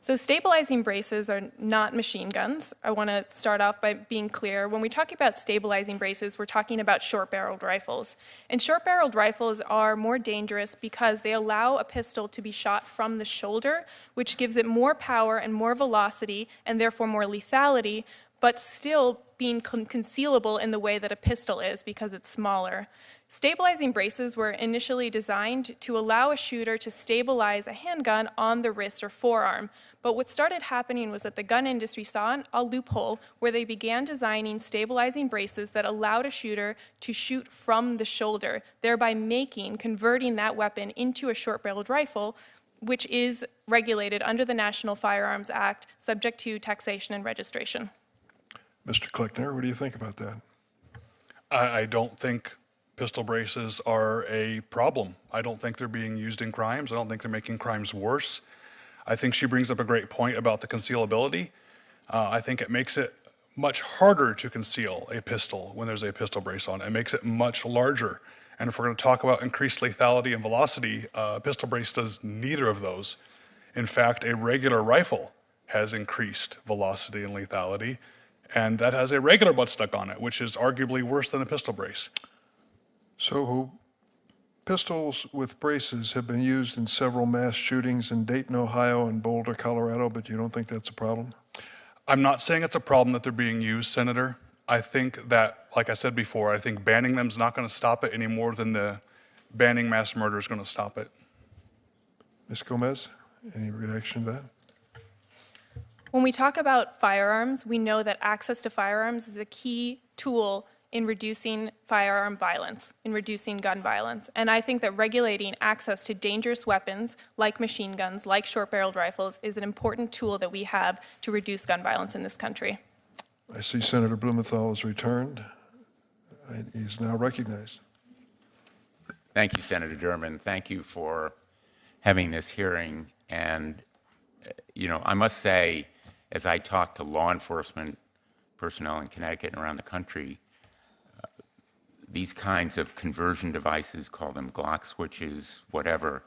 So stabilizing braces are not machine guns. I want to start off by being clear. When we talk about stabilizing braces, we're talking about short-barreled rifles. And short-barreled rifles are more dangerous because they allow a pistol to be shot from the shoulder, which gives it more power and more velocity, and therefore more lethality, but still being concealable in the way that a pistol is because it's smaller. Stabilizing braces were initially designed to allow a shooter to stabilize a handgun on the wrist or forearm. But what started happening was that the gun industry saw a loophole where they began designing stabilizing braces that allowed a shooter to shoot from the shoulder, thereby converting that weapon into a short-barreled rifle, which is regulated under the National Firearms Act, subject to taxation and registration. Mr. Cleckner, what do you think about that? I don't think pistol braces are a problem. I don't think they're being used in crimes. I don't think they're making crimes worse. I think she brings up a great point about the concealability. I think it makes it much harder to conceal a pistol when there's a pistol brace on. It makes it much larger. And if we're going to talk about increased lethality and velocity, a pistol brace does neither of those. In fact, a regular rifle has increased velocity and lethality, and that has a regular butt stuck on it, which is arguably worse than a pistol brace. So pistols with braces have been used in several mass shootings in Dayton, Ohio and Boulder, Colorado, but you don't think that's a problem? I'm not saying it's a problem that they're being used, Senator. I think that, like I said before, I think banning them is not going to stop it any more than the banning mass murder is going to stop it. Ms. Gomez, any reaction to that? When we talk about firearms, we know that access to firearms is a key tool in reducing firearm violence, in reducing gun violence. And I think that regulating access to dangerous weapons like machine guns, like short-barreled rifles, is an important tool that we have to reduce gun violence in this country. I see Senator Blumenthal has returned. He's now recognized. Thank you, Senator Durbin. Thank you for having this hearing. And, I must say, as I talk to law enforcement personnel in Connecticut and around the country, these kinds of conversion devices, call them Glock switches, whatever,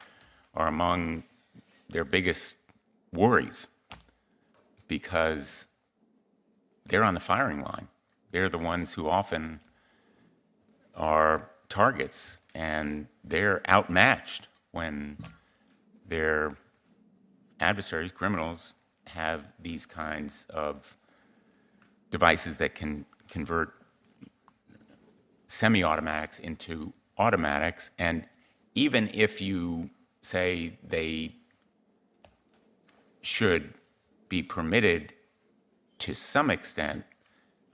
are among their biggest worries because they're on the firing line. They're the ones who often are targets, and they're outmatched when their adversaries, criminals, have these kinds of devices that can convert semi-automatics into automatics. And even if you say they should be permitted to some extent,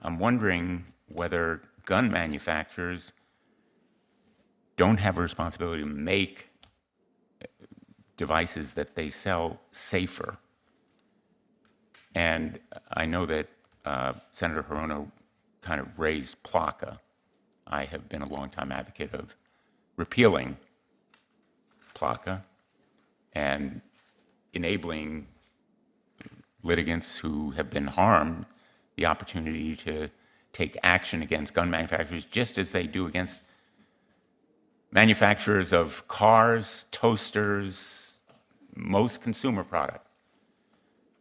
I'm wondering whether gun manufacturers don't have a responsibility to make devices that they sell safer. And I know that Senator Hirono kind of raised PLCA. I have been a longtime advocate of repealing PLCA and enabling litigants who have been harmed the opportunity to take action against gun manufacturers just as they do against manufacturers of cars, toasters, most consumer products,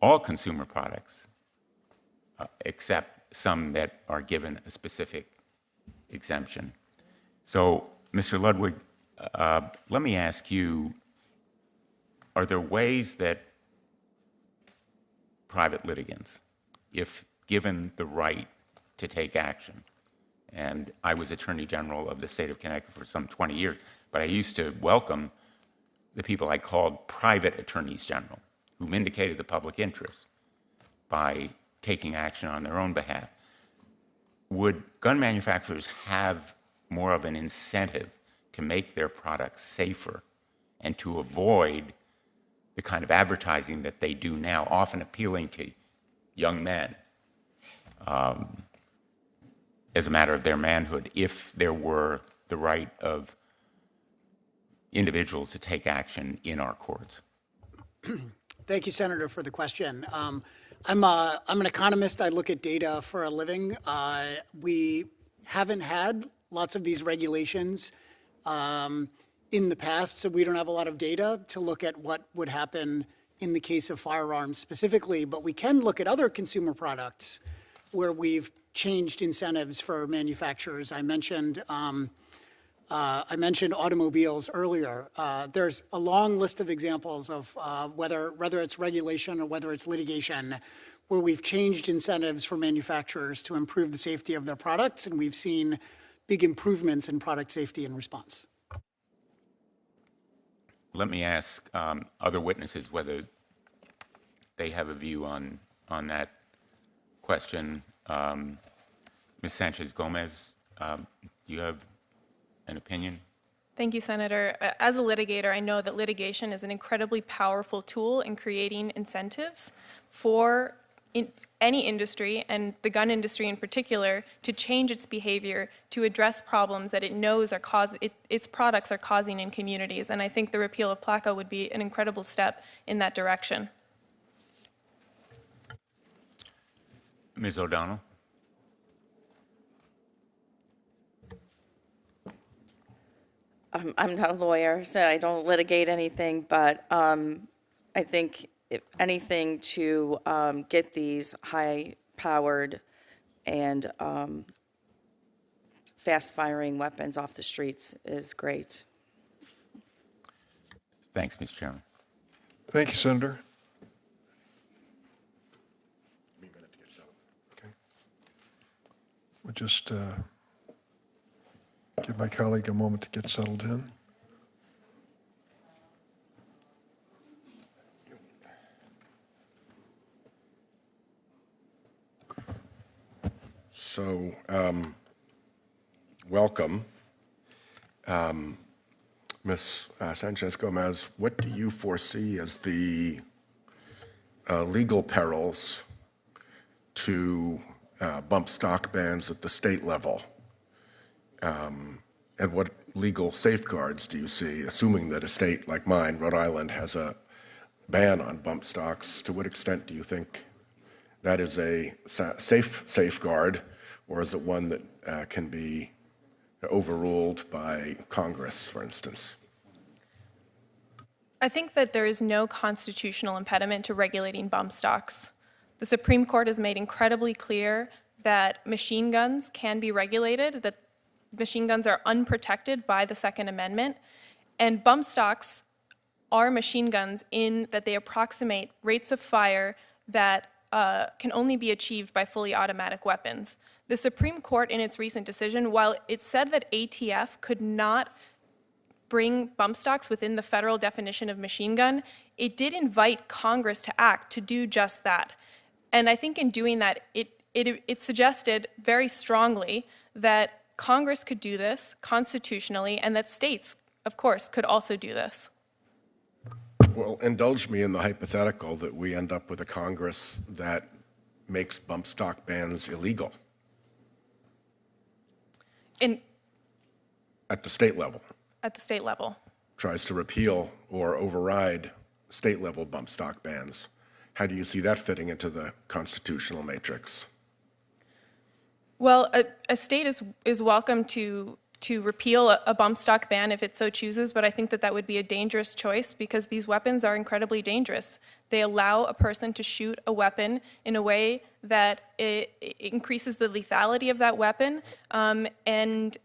all consumer products, except some that are given a specific exemption. So, Mr. Ludwig, let me ask you, are there ways that private litigants, if given the right to take action, and I was Attorney General of the state of Connecticut for some 20 years, but I used to welcome the people I called private attorneys general, who vindicated the public interest by taking action on their own behalf. Would gun manufacturers have more of an incentive to make their products safer and to avoid the kind of advertising that they do now, often appealing to young men as a matter of their manhood, if there were the right of individuals to take action in our courts? Thank you, Senator, for the question. I'm an economist. I look at data for a living. We haven't had lots of these regulations in the past, so we don't have a lot of data to look at what would happen in the case of firearms specifically, but we can look at other consumer products where we've changed incentives for manufacturers. I mentioned automobiles earlier. There's a long list of examples of whether it's regulation or whether it's litigation, where we've changed incentives for manufacturers to improve the safety of their products, and we've seen big improvements in product safety in response. Let me ask other witnesses whether they have a view on that question. Ms. Sanchez-Gomez, do you have an opinion? Thank you, Senator. As a litigator, I know that litigation is an incredibly powerful tool in creating incentives for any industry, and the gun industry in particular, to change its behavior, to address problems that it knows its products are causing in communities. And I think the repeal of PLACA would be an incredible step in that direction. Ms. O'Donnell? I'm not a lawyer, so I don't litigate anything, but I think if anything to get these high-powered and fast-firing weapons off the streets is great. Thanks, Mr. Chairman. Thank you, Senator. Okay. We'll just give my colleague a moment to get settled in. So, welcome. Ms. Sanchez-Gomez, what do you foresee as the legal perils to bump stock bans at the state level? And what legal safeguards do you see, assuming that a state like mine, Rhode Island, has a ban on bump stocks? To what extent do you think that is a safeguard, or is it one that can be overruled by Congress, for instance? I think that there is no constitutional impediment to regulating bump stocks. The Supreme Court has made incredibly clear that machine guns can be regulated, that machine guns are unprotected by the Second Amendment, and bump stocks are machine guns in that they approximate rates of fire that can only be achieved by fully automatic weapons. The Supreme Court, in its recent decision, while it said that ATF could not bring bump stocks within the federal definition of machine gun, it did invite Congress to act to do just that. And I think in doing that, it suggested very strongly that Congress could do this constitutionally, and that states, of course, could also do this. Well, indulge me in the hypothetical that we end up with a Congress that makes bump stock bans illegal at the state level. At the state level. Tries to repeal or override state-level bump stock bans. How do you see that fitting into the constitutional matrix? Well, a state is welcome to repeal a bump stock ban if it so chooses, but I think that would be a dangerous choice because these weapons are incredibly dangerous. They allow a person to shoot a weapon in a way that it increases the lethality of that weapon and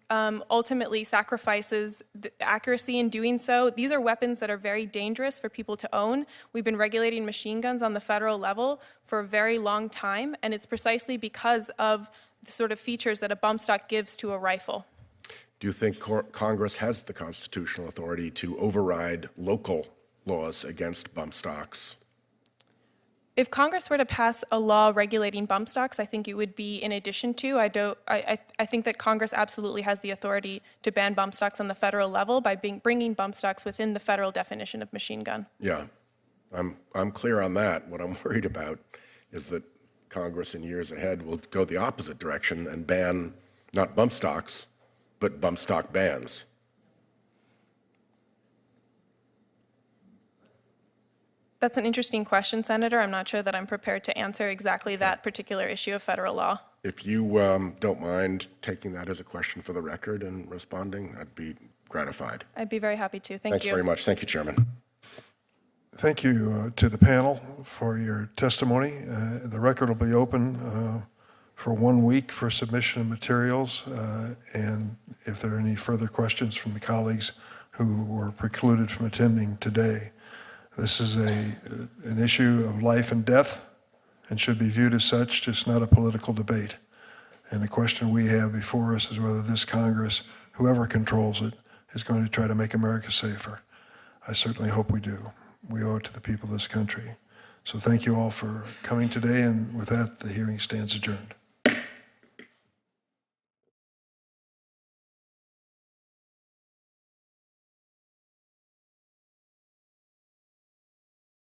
ultimately sacrifices the accuracy in doing so. These are weapons that are very dangerous for people to own. We've been regulating machine guns on the federal level for a very long time, and it's precisely because of the sort of features that a bump stock gives to a rifle. Do you think Congress has the constitutional authority to override local laws against bump stocks? If Congress were to pass a law regulating bump stocks, I think it would be in addition to. I think that Congress absolutely has the authority to ban bump stocks on the federal level by bringing bump stocks within the federal definition of machine gun. Yeah, I'm clear on that. What I'm worried about is that Congress in years ahead will go the opposite direction and ban not bump stocks, but bump stock bans. That's an interesting question, Senator. I'm not sure that I'm prepared to answer exactly that particular issue of federal law. If you don't mind taking that as a question for the record and responding, I'd be gratified. I'd be very happy to. Thank you. Thanks very much. Thank you, Chairman. Thank you to the panel for your testimony. The record will be open for 1 week for submission of materials, and if there are any further questions from the colleagues who were precluded from attending today. This is an issue of life and death, and should be viewed as such, just not a political debate. And the question we have before us is whether this Congress, whoever controls it, is going to try to make America safer. I certainly hope we do. We owe it to the people of this country. So thank you all for coming today, and with that, the hearing stands adjourned.